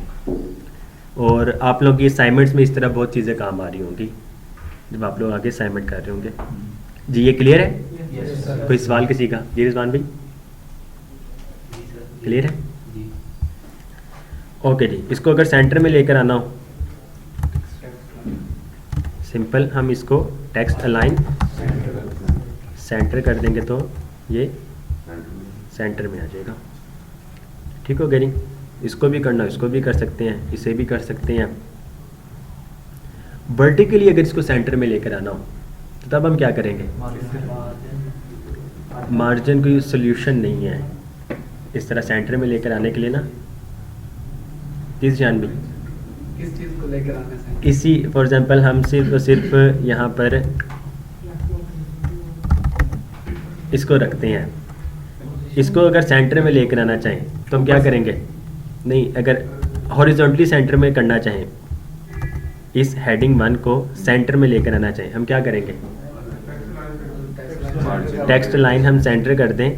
और आप लोग ये असाइनमेंट्स में इस तरह बहुत चीज़ें काम आ रही होंगी जब आप लोग आगे असाइनमेंट कर रहे होंगे। जी ये क्लियर है? कोई सवाल किसी का? जी रिजवान भाई क्लियर है? ओके जी, इसको अगर सेंटर में लेकर आना हो, सिंपल हम इसको टेक्स्ट अलाइन सेंटर कर देंगे तो ये सेंटर में आ जाएगा। ठीक हो गया जी, इसको भी करना, इसको भी कर सकते हैं, इसे भी कर सकते हैं। वर्टिकली अगर इसको सेंटर में लेकर आना हो तो तब हम क्या करेंगे, मार्जिन कोई सोल्यूशन नहीं है इस तरह सेंटर में लेकर आने के लिए ना। किस जान भी किस चीज़ को लेकर आना है? किसी फॉर एग्जांपल हम सिर्फ यहाँ पर इसको रखते हैं, इसको अगर सेंटर में लेकर आना चाहें तो हम क्या करेंगे, नहीं अगर हॉरिजॉन्टली सेंटर में करना चाहें, इस हेडिंग 1 को सेंटर में लेकर आना चाहें, हम क्या करेंगे, टेक्स्ट लाइन हम सेंटर कर दें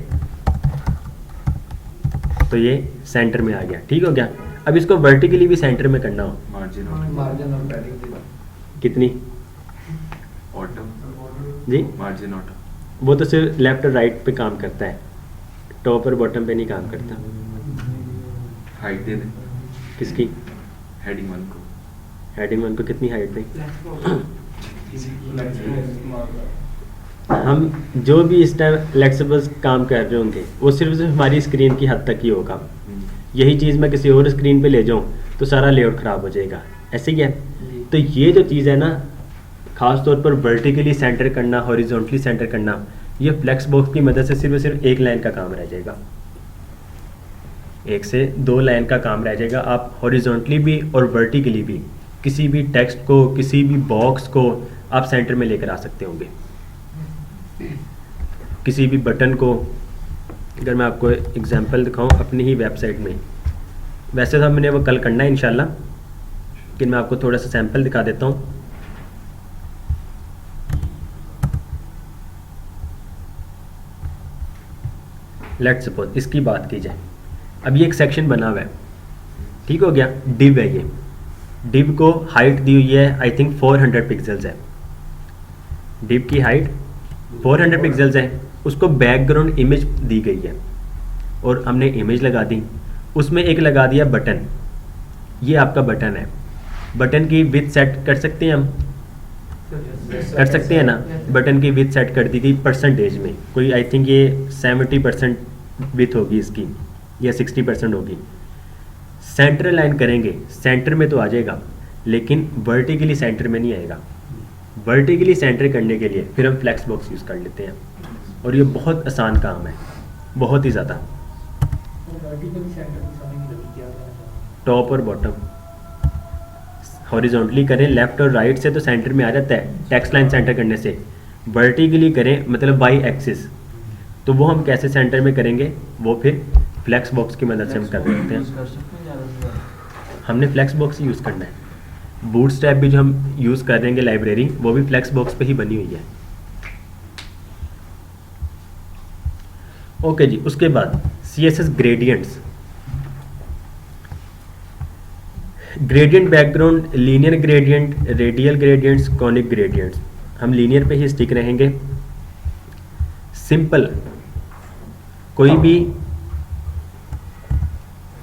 तो ये सेंटर में आ गया। ठीक हो गया। अब इसको वर्टिकली भी सेंटर में करना हो, मार्जिन और पैडिंग कितनी ऑटो जी, मार्जिन ऑटो वो तो सिर्फ लेफ्ट और राइट पे काम करता है, टॉप और बॉटम पे नहीं काम करता। हाइट दे दे किसकी? हेडिंग 1 को। हेडिंग 1 को कितनी हाइट दें? हम जो भी इस टाइम फ्लेक्सिबल काम कर रहे होंगे वो सिर्फ हमारी स्क्रीन की हद तक ही होगा। यही चीज़ मैं किसी और स्क्रीन पे ले जाऊँ तो सारा लेआउट ख़राब हो जाएगा, ऐसे ही है। तो ये जो चीज़ है ना, ख़ास तौर पर वर्टिकली सेंटर करना, हॉरिजॉन्टली सेंटर करना, ये फ्लेक्स बॉक्स की मदद से सिर्फ एक लाइन का काम रह जाएगा, 1 से 2 लाइन का काम रह जाएगा। आप हॉरिजॉन्टली भी और वर्टिकली भी किसी भी टेक्स्ट को, किसी भी बॉक्स को आप सेंटर में लेकर आ सकते होंगे। किसी भी बटन को, अगर मैं आपको एग्जांपल दिखाऊं अपनी ही वेबसाइट में, वैसे तो हमने वो कल करना है इंशाल्लाह, लेकिन मैं आपको थोड़ा सा सैंपल दिखा देता हूं। लेट्स सपोज इसकी बात की जाए, अब ये एक सेक्शन बना हुआ है, ठीक हो गया, डिव है ये, डिव को हाइट दी हुई है आई थिंक 400 पिक्सल्स है, डिव की हाइट 400 पिक्सल्स है, उसको बैकग्राउंड इमेज दी गई है और हमने इमेज लगा दी, उसमें एक लगा दिया बटन, ये आपका बटन है, बटन की विड्थ सेट कर सकते हैं हम, कर सकते हैं ना, बटन की विड्थ सेट कर दी गई परसेंटेज में, कोई आई थिंक ये 70% विड्थ होगी इसकी या 60% होगी। सेंटर लाइन करेंगे, सेंटर में तो आ जाएगा लेकिन वर्टिकली सेंटर में नहीं आएगा। वर्टिकली सेंटर करने के लिए फिर हम फ्लेक्स बॉक्स यूज़ कर लेते हैं और ये बहुत आसान काम है, बहुत ही ज़्यादा। टॉप और बॉटम हॉरिजॉन्टली करें, लेफ्ट और राइट से तो सेंटर में आ जाता है टेक्स्ट लाइन सेंटर करने से, वर्टिकली करें मतलब वाई एक्सिस, तो वो हम कैसे सेंटर में करेंगे, वो फिर फ्लेक्स बॉक्स की मदद से हम कर सकते हैं। यूज़ कर सकते हैं ज़्यादा से ज़्यादा। हमने फ्लेक्स बॉक्स ही यूज़ करना है। बूटस्ट्रैप भी जो हम यूज़ कर रहे हैं लाइब्रेरी, वो भी फ्लेक्स बॉक्स पे ही बनी हुई है। ओके जी, उसके बाद CSS gradients, gradient background, linear gradient, radial gradients, conic gradients. हम लीनियर पे ही स्टिक रहेंगे। सिंपल कोई भी,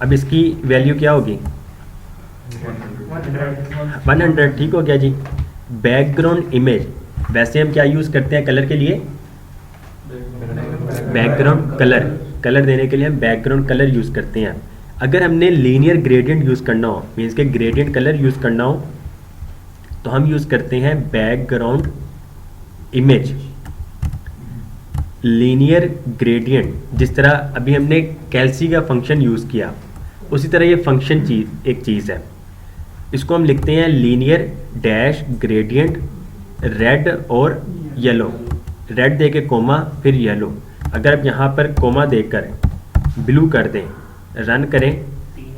अब इसकी वैल्यू क्या होगी 100, ठीक हो गया जी। बैकग्राउंड इमेज, वैसे हम क्या यूज़ करते हैं कलर के लिए, बैकग्राउंड कलर, कलर देने के लिए हम बैकग्राउंड कलर यूज़ करते हैं। अगर हमने लीनियर ग्रेडियंट यूज़ करना हो, मीन्स के ग्रेडियंट कलर यूज़ करना हो, तो हम यूज़ करते हैं बैकग्राउंड इमेज। लीनियर ग्रेडियंट, जिस तरह अभी हमने कैल्सी का फंक्शन यूज़ किया, उसी तरह ये फंक्शन एक चीज़ है। इसको हम लिखते हैं लीनियर डैश ग्रेडियंट रेड और येलो, रेड दे के कोमा फिर येलो। अगर आप यहाँ पर कोमा देकर ब्लू कर दें, रन करें,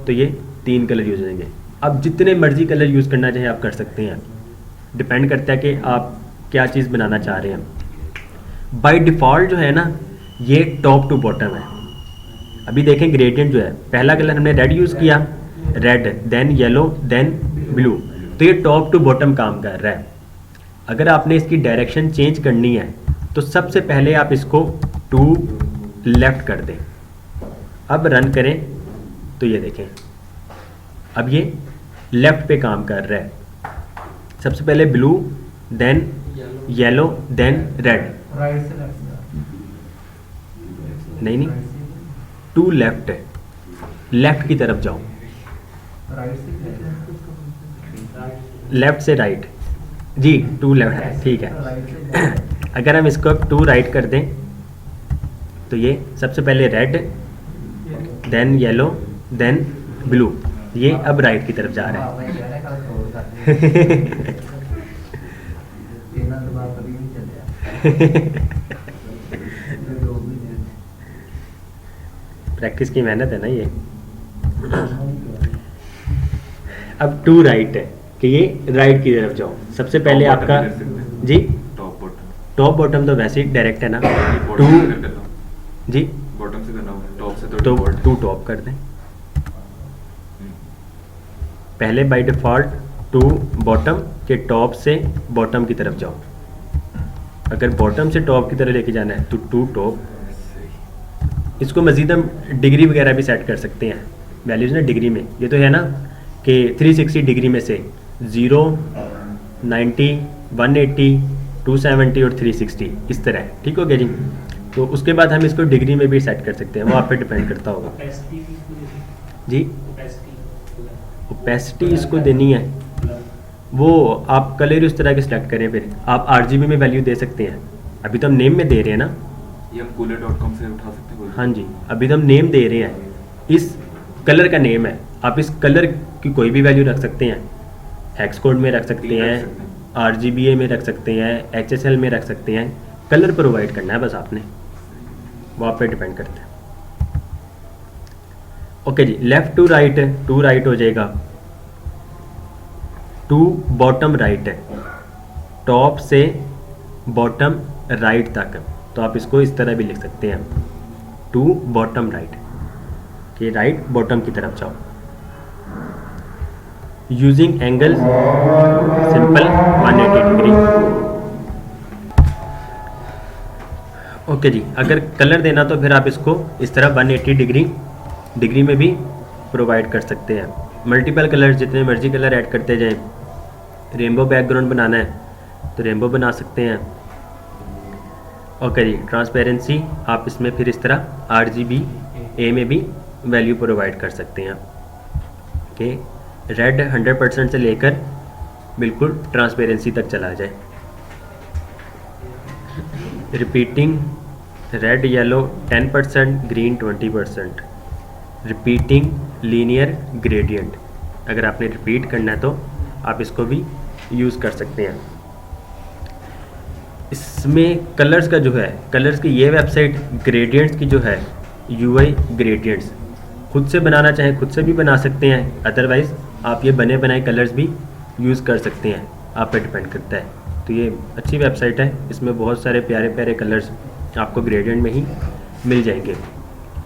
तो ये 3 कलर यूज होंगे। अब जितने मर्जी कलर यूज़ करना चाहे आप कर सकते हैं, डिपेंड करता है कि आप क्या चीज़ बनाना चाह रहे हैं। बाय डिफ़ॉल्ट जो है ना, ये टॉप टू बॉटम है। अभी देखें ग्रेडियंट जो है, पहला कलर हमने रेड यूज़ किया, red then yellow then blue, तो ये टॉप टू बॉटम काम कर रहा है। अगर आपने इसकी डायरेक्शन चेंज करनी है, तो सबसे पहले आप इसको टू लेफ्ट कर दें। अब रन करें तो ये देखें, अब ये लेफ्ट पे काम कर रहा है। सबसे पहले blue then yellow then red, right से लेफ्ट, नहीं टू लेफ्ट है, लेफ्ट की तरफ जाओ, राइट से लेफ्ट से राइट जी, टू लेफ्ट है, ठीक है। अगर हम इसको अब टू राइट कर दें, तो ये सबसे पहले red then yellow then blue, ये अब राइट की तरफ जा रहा है। प्रैक्टिस की मेहनत है ना ये। अब टू राइट है कि ये राइट की तरफ जाओ। सबसे पहले Top आपका bottom भी कर सकते हैं। जी, टॉप बॉटम, टॉप बॉटम तो वैसे ही डायरेक्ट है ना, बॉटम टू से करना हो, जी, बॉटम से करना हो, टॉप से तो बॉटम। टू टॉप कर दें। पहले बाय डिफ़ॉल्ट टू बॉटम के टॉप से बॉटम की तरफ जाओ। अगर बॉटम से टॉप की तरफ लेके जाना है तो टू टॉप। इसको मज़ीद हम डिग्री वगैरह भी सेट कर सकते हैं, वैल्यूज़ ना डिग्री में। ये तो है ना कि 360 डिग्री में से 0, 90, 180, 270 और 360 इस तरह, ठीक हो गया जी। तो उसके बाद हम इसको डिग्री में भी सेट कर सकते हैं, वो आप पे डिपेंड करता होगा Opacity भी इसको देनी जी। opacity, ओपेसिटी इसको देनी है, वो आप कलर उस तरह के सिलेक्ट करें। फिर आप RGB में वैल्यू दे सकते हैं। अभी तो हम नेम में दे रहे हैं ना, ये हम cooler.com से उठा सकते हैं कोई? हाँ जी, अभी तो हम नेम दे रहे हैं, इस कलर का नेम है। आप इस कलर की कोई भी वैल्यू रख सकते हैं, हेक्स कोड में रख सकते रख हैं, सकते हैं। RGBA में रख सकते हैं, HSL में रख सकते हैं। कलर प्रोवाइड करना है बस आपने, वो आप पे डिपेंड करता है। ओके जी, लेफ्ट टू राइट है, टू राइट हो जाएगा, टू बॉटम राइट है, टॉप से बॉटम राइट तक। तो आप इसको इस तरह भी लिख सकते हैं, टू बॉटम राइट, कि राइट बॉटम की तरफ जाओ। Using angle simple 180 degree. Okay जी, अगर कलर देना तो फिर आप इसको इस तरह 180 डिग्री में भी प्रोवाइड कर सकते हैं। मल्टीपल कलर, जितने मर्जी कलर ऐड करते जाएं। रेनबो बैकग्राउंड बनाना है तो रेनबो बना सकते हैं। ओके जी, ट्रांसपेरेंसी आप इसमें फिर इस तरह RGBA में भी वैल्यू प्रोवाइड कर सकते हैं कि रेड 100% से लेकर बिल्कुल ट्रांसपेरेंसी तक चला जाए। Repeating red yellow 10%, green 20%। Repeating linear gradient, अगर आपने रिपीट करना है तो आप इसको भी यूज़ कर सकते हैं। इसमें कलर्स का जो है, कलर्स की ये वेबसाइट ग्रेडियंट्स की जो है, यूआई ग्रेडियंट्स। खुद से बनाना चाहें खुद से भी बना सकते हैं, अदरवाइज़ आप ये बने बनाए कलर्स भी यूज़ कर सकते हैं, आप पे डिपेंड करता है। तो ये अच्छी वेबसाइट है, इसमें बहुत सारे प्यारे प्यारे कलर्स आपको ग्रेडियंट में ही मिल जाएंगे।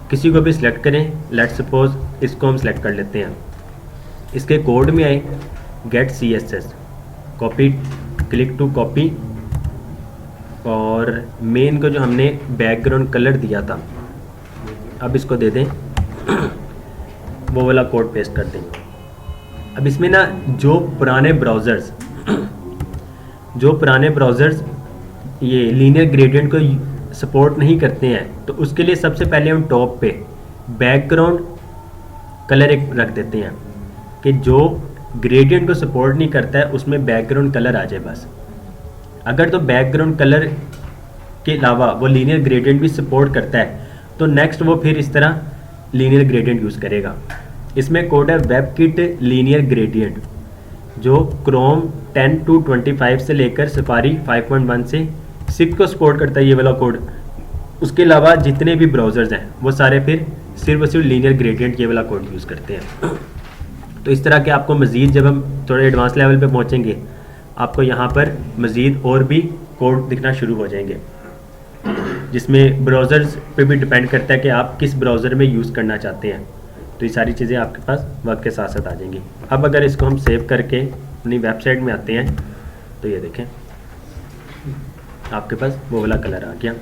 किसी को भी सिलेक्ट करें, लेट सपोज इसको हम सिलेक्ट कर लेते हैं। इसके कोड में आए get CSS, copy, click to copy, और मेन को जो हमने बैकग्राउंड कलर दिया था अब इसको दे दें, वो वाला कोड पेस्ट कर दें। अब इसमें ना जो पुराने ब्राउज़र्स ये लीनियर ग्रेडियंट को सपोर्ट नहीं करते हैं, तो उसके लिए सबसे पहले हम टॉप पे बैकग्राउंड कलर एक रख देते हैं कि जो ग्रेडियंट को सपोर्ट नहीं करता है उसमें बैकग्राउंड कलर आ जाए बस। अगर तो बैकग्राउंड कलर के अलावा वो लीनियर ग्रेडियंट भी सपोर्ट करता है तो नेक्स्ट वो फिर इस तरह लीनियर ग्रेडियंट यूज़ करेगा। इसमें कोड है वेबकिट लीनियर ग्रेडियंट, जो क्रोम 10 to 25 से लेकर सफारी 5.1 से 6 को सपोर्ट करता है ये वाला कोड। उसके अलावा जितने भी ब्राउज़र्स हैं वो सारे फिर सिर्फ और सिर्फ लीनियर ग्रेडियंट ये वाला कोड यूज़ करते हैं। तो इस तरह के आपको मज़ीद जब हम थोड़े एडवांस लेवल पे पहुंचेंगे आपको यहाँ पर मज़ीद और भी कोड दिखना शुरू हो जाएंगे, जिसमें ब्राउज़र्स पे भी डिपेंड करता है कि आप किस ब्राउज़र में यूज़ करना चाहते हैं। तो ये सारी चीज़ें आपके पास वक्त के साथ साथ आ जाएंगी। अब अगर इसको हम सेव करके अपनी वेबसाइट में आते हैं तो ये देखें आपके पास वो वाला कलर आ गया।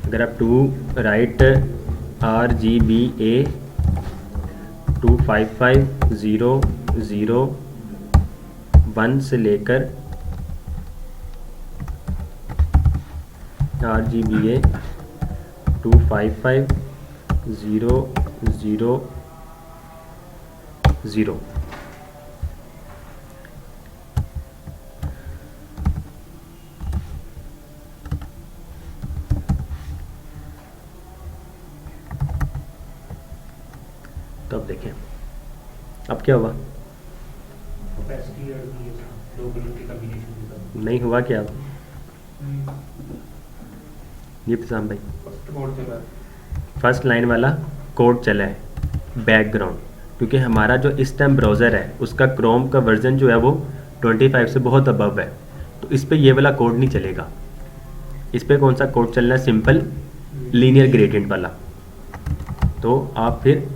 अगर आप टू राइट RGBA 255001 से लेकर RGBA 255000। तो अब देखें अब क्या हुआ, कैपेसिटी ऐड की है, दो कलर के कॉम्बिनेशन के साथ। नहीं हुआ क्या? अब ये इब्तिसाम भाई फर्स्ट कोड चला है। फर्स्ट लाइन वाला कोड चला है बैकग्राउंड, क्योंकि हमारा जो इस टाइम ब्राउज़र है उसका क्रोम का वर्जन जो है वो 25 से बहुत अबव है, तो इस पे ये वाला कोड नहीं चलेगा। इस पे कौन सा कोड चलना है? सिंपल लीनियर ग्रेडियंट वाला। तो आप फिर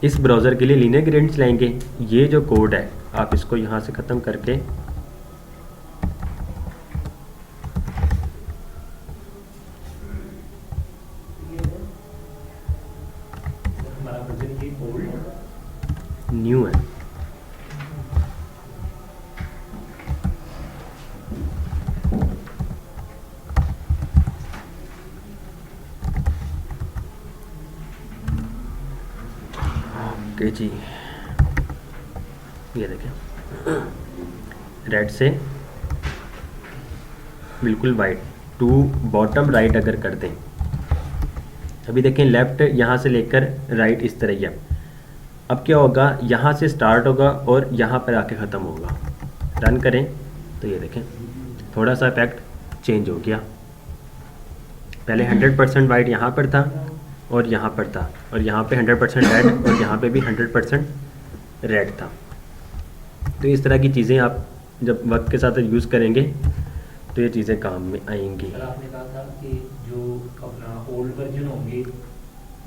इस ब्राउज़र के लिए लीनियर ग्रेडियंट चलाएंगे। ये जो कोड है आप इसको यहाँ से ख़त्म करके हमारा वर्जन ये ओल्ड न्यू है। ओके जी, ये देखें रेड से बिल्कुल वाइट टू बॉटम राइट अगर कर दें, अभी देखें लेफ़्ट यहाँ से लेकर राइट इस तरह ही है। अब क्या होगा, यहाँ से स्टार्ट होगा और यहाँ पर आके ख़त्म होगा। रन करें तो ये देखें थोड़ा सा इफेक्ट चेंज हो गया। पहले 100% वाइट यहाँ पर था और यहाँ पर था, और यहाँ पे 100% रेड और यहाँ पे भी 100% रेड था। तो इस तरह की चीज़ें आप जब वक्त के साथ यूज़ करेंगे तो ये चीज़ें काम में आएंगी। सर आपने कहा था कि जो अपना ओल्ड वर्जन होंगे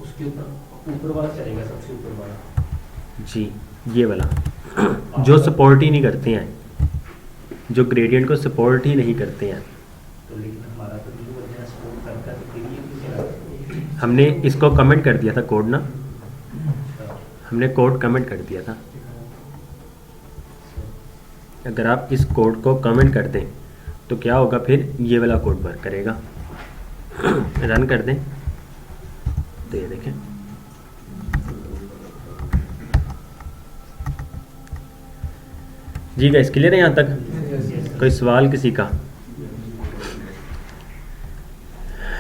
उसके ऊपर वाला चलेगा, सबसे ऊपर वाला। जी, ये वाला जो सपोर्ट ही नहीं करते हैं, जो ग्रेडियंट को सपोर्ट ही नहीं करते हैं। तो लेकिन हमारा तो जो वर्जन सपोर्ट करता है तो फिर ये क्यों चला? हमने इसको कमेंट कर दिया था कोड ना, हमने कोड कमेंट कर दिया था। अगर आप इस कोड को कमेंट कर दें तो क्या होगा, फिर ये वाला कोड वर्क करेगा। रन कर दें तो ये देखें जी गाइस, क्लियर है यहाँ तक? कोई सवाल किसी का?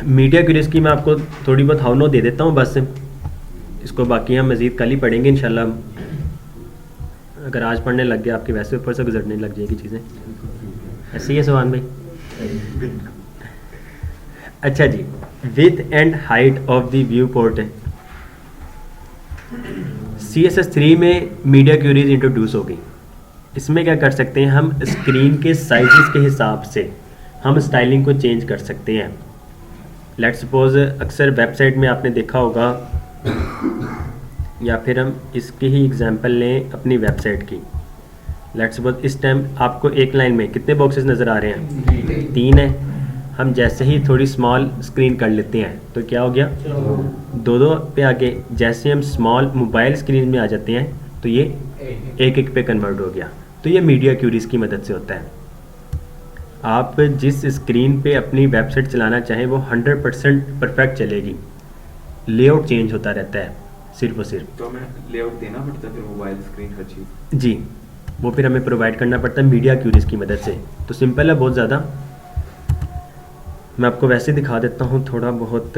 मीडिया क्यूरेसी की मैं आपको थोड़ी बहुत हाउ नो दे देता हूँ बस, इसको बाकी हम मज़ीद कल ही पढ़ेंगे इंशाल्लाह। अगर आज पढ़ने लग गए आपके वैसे ऊपर से गुजरने लग जाएगी चीज़ें। ऐसे ही है सुभान भाई? अच्छा जी, width and height of the viewport है। CSS3 में मीडिया क्यूरीज इंट्रोड्यूस हो गई। इसमें क्या कर सकते हैं, हम स्क्रीन के साइजेस के हिसाब से हम स्टाइलिंग को चेंज कर सकते हैं। लेट्स सपोज अक्सर वेबसाइट में आपने देखा होगा, या फिर हम इसकी ही एग्जांपल लें अपनी वेबसाइट की। लेट्स सपोज इस टाइम आपको एक लाइन में कितने बॉक्सेस नज़र आ रहे हैं? 3 है। हम जैसे ही थोड़ी स्मॉल स्क्रीन कर लेते हैं तो क्या हो गया? 2-2 पे आगे। जैसे हम स्मॉल मोबाइल स्क्रीन में आ जाते हैं तो ये 1-1 पे कन्वर्ट हो गया। तो ये मीडिया क्यूरीज की मदद से होता है। आप जिस स्क्रीन पे अपनी वेबसाइट चलाना चाहें वो 100% परफेक्ट चलेगी। लेआउट चेंज होता रहता है सिर्फ और सिर्फ। तो हमें लेआउट देना पड़ता है फिर मोबाइल स्क्रीन हर चीज़? जी, वो फिर हमें प्रोवाइड करना पड़ता है मीडिया क्यूरीज की मदद से। तो सिंपल है बहुत ज़्यादा। मैं आपको वैसे दिखा देता हूँ थोड़ा बहुत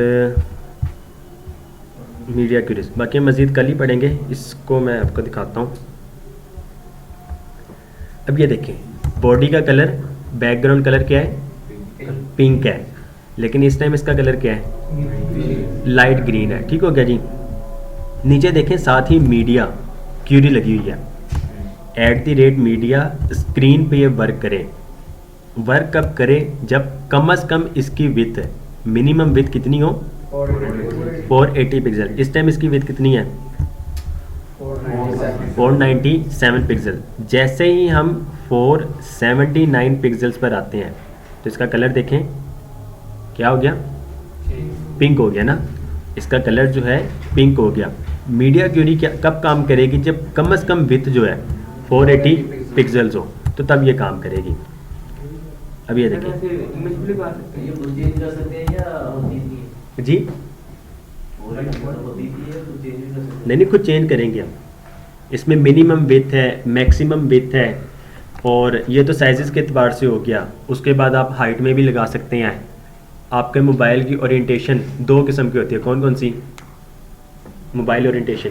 मीडिया क्यूरीज, बाकी हम मज़ीद कल ही पढ़ेंगे। इसको मैं आपको दिखाता हूँ। अब ये देखें, बॉडी का कलर, बैकग्राउंड कलर क्या है? पिंक है, लेकिन इस टाइम इसका कलर क्या है? लाइट ग्रीन है। ठीक हो गया जी। नीचे देखें, साथ ही मीडिया क्यूरी लगी हुई है। @मीडिया स्क्रीन पे ये वर्क करे। वर्क कब करे? जब कम से कम इसकी विथ, मिनिमम विथ कितनी हो? 480 पिक्सल। इस टाइम इसकी विथ कितनी है? 497 पिक्सल। जैसे ही हम 479 पिक्सल्स पर आते हैं तो इसका कलर देखें क्या हो गया? पिंक हो गया ना। इसका कलर जो है पिंक हो गया। मीडिया क्यूरी क्या कब काम करेगी? जब कम से कम विथ जो है 480 पिक्सल्स हो, तो तब ये काम करेगी। अब ये देखिए जी, नहीं खुद चेंज करेंगे हम। इसमें मिनिमम विथ है, मैक्सिमम विथ है, और ये तो साइजेस के एतबार से हो गया। उसके बाद आप हाइट में भी लगा सकते हैं। आपके मोबाइल की ओरिएंटेशन 2 किस्म की होती है। कौन कौन सी? मोबाइल ओरिएंटेशन,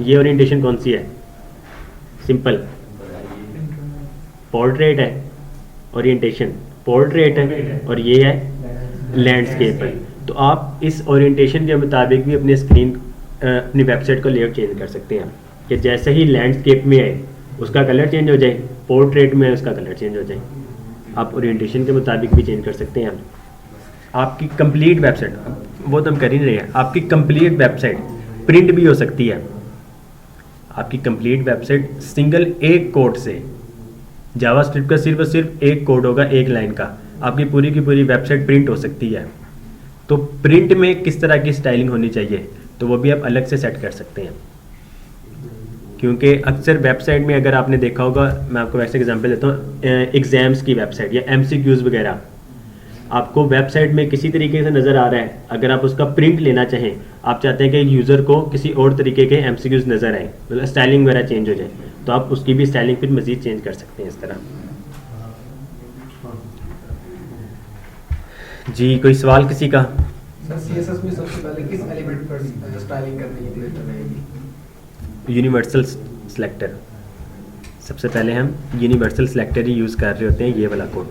ये ओरिएंटेशन कौन सी है? सिंपल पोर्ट्रेट है ओरिएंटेशन, पोर्ट्रेट है, और ये है लैंडस्केप है। तो आप इस ओरिएंटेशन के मुताबिक भी अपनी स्क्रीन, अपनी वेबसाइट को लेआउट चेंज कर सकते हैं कि जैसे ही लैंडस्केप में आए उसका कलर चेंज हो जाए, पोर्ट्रेट में उसका कलर चेंज हो जाए। आप ओरिएंटेशन के मुताबिक भी चेंज कर सकते हैं। आपकी कंप्लीट वेबसाइट, वो तो हम कर ही नहीं रहे हैं, आपकी कंप्लीट वेबसाइट प्रिंट भी हो सकती है। आपकी कंप्लीट वेबसाइट सिंगल एक कोड से, जावास्क्रिप्ट का सिर्फ और सिर्फ एक कोड होगा, एक लाइन का, आपकी पूरी की पूरी वेबसाइट प्रिंट हो सकती है। तो प्रिंट में किस तरह की स्टाइलिंग होनी चाहिए तो वो भी आप अलग से सेट कर सकते हैं। क्योंकि अक्सर वेबसाइट में अगर आपने देखा होगा, मैं आपको वैसे एग्जांपल देता हूँ, एग्ज़ाम्स की वेबसाइट या MCQs वगैरह, आपको वेबसाइट में किसी तरीके से नज़र आ रहा है, अगर आप उसका प्रिंट लेना चाहें, आप चाहते हैं कि यूज़र को किसी और तरीके के MCQs नज़र आए, मतलब स्टाइलिंग वगैरह चेंज हो जाए, तो आप उसकी भी स्टाइलिंग फिर मज़ीद चेंज कर सकते हैं इस तरह। जी, कोई सवाल किसी का? सर CSS में सबसे पहले किस एलिमेंट पर स्टाइलिंग करने की बेहतर रहेगी? Universal selector. सबसे पहले हम यूनिवर्सल सिलेक्टर ही यूज़ कर रहे होते हैं, ये वाला कोड,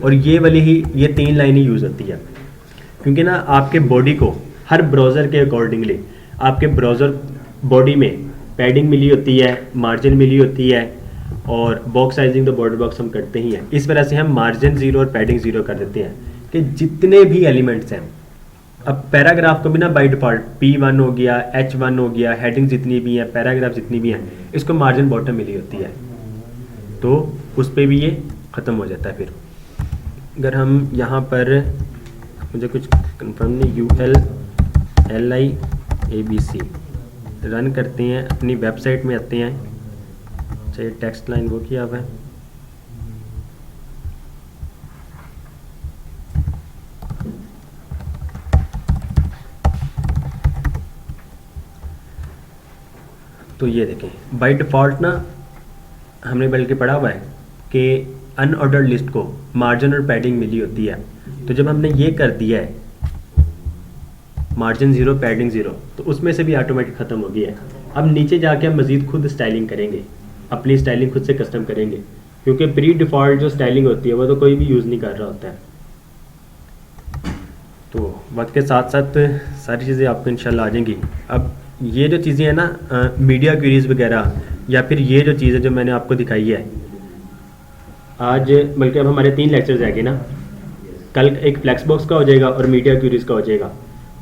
और ये वाली ही, ये 3 लाइनें यूज़ होती है। क्योंकि ना आपके बॉडी को हर ब्राउज़र के अकॉर्डिंगली आपके ब्राउज़र बॉडी में पैडिंग मिली होती है, मार्जिन मिली होती है, और बॉक्स साइजिंग तो बॉर्डर बॉक्स हम करते ही हैं। इस वजह से हम मार्जिन 0 और पैडिंग 0 कर देते हैं कि जितने भी एलिमेंट्स हैं, अब पैराग्राफ को भी ना बाय डिफ़ॉल्ट P1 हो गया, H1 हो गया, हेडिंग जितनी भी हैं, पैराग्राफ जितनी भी हैं, इसको मार्जिन बॉटम मिली होती है, तो उस पर भी ये ख़त्म हो जाता है। फिर अगर हम यहाँ पर, मुझे कुछ कंफर्म नहीं, ULLIABC रन करते हैं, अपनी वेबसाइट में आते हैं। चाहिए टेक्स्ट लाइन वो किया हुआ है, तो ये देखें बाय डिफ़ॉल्ट ना हमने बल्कि पढ़ा हुआ है कि अनऑर्डर्ड लिस्ट को मार्जिन और पैडिंग मिली होती है। तो जब हमने ये कर दिया है मार्जिन 0 पैडिंग 0, तो उसमें से भी ऑटोमेटिक ख़त्म हो गया है। अब नीचे जाके हम मज़ीद खुद स्टाइलिंग करेंगे, अपनी स्टाइलिंग खुद से कस्टम करेंगे, क्योंकि प्री डिफ़ॉल्ट जो स्टाइलिंग होती है वो तो कोई भी यूज़ नहीं कर रहा होता है। तो वक्त के साथ साथ सारी चीज़ें आपको इंशाल्लाह आ जाएंगी। अब ये जो चीज़ें हैं ना मीडिया क्वेरीज वगैरह, या फिर ये जो चीज़ें जो मैंने आपको दिखाई है आज, बल्कि अब हमारे 3 लेक्चर्स आएंगे ना, कल एक फ्लैक्स बॉक्स का हो जाएगा और मीडिया क्वेरीज का हो जाएगा।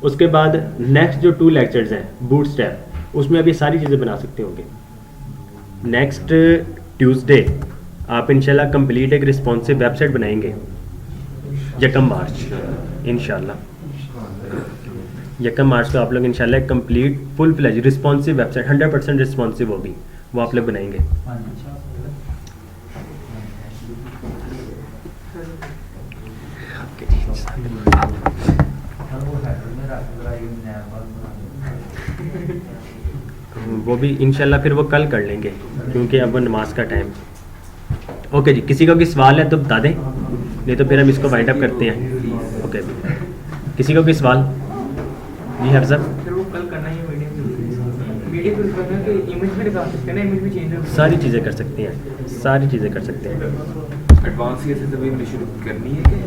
उसके बाद नेक्स्ट जो 2 लेक्चर्स हैं बूटस्ट्रैप, उसमें अभी सारी चीज़ें बना सकते होंगे। नेक्स्ट ट्यूसडे आप इंशाल्लाह कंप्लीट एक रिस्पॉन्सिव वेबसाइट बनाएंगे 1 मार्च इंशाल्लाह। 1 मार्च को आप लोग इंशाल्लाह complete full fledge responsive website 100% responsive होगी, वो आप लोग बनाएंगे। वो भी इंशाल्लाह फिर वो कल कर लेंगे क्योंकि अब वो नमाज का टाइम। ओके जी, किसी का कोई सवाल है तो बता दें, नहीं तो फिर हम इसको वाइंड अप करते हैं। ओके, किसी का कोई सवाल? जी हर साहब, फिर वो कल करना ही वीडियो वीडियो करना कि इमेज भी दिखा सकते हैं ना, इमेज भी चेंज हो सारी चीज़ें कर सकते हैं, सारी चीज़ें कर सकते हैं। एडवांस केसेस अभी शुरू करनी है कि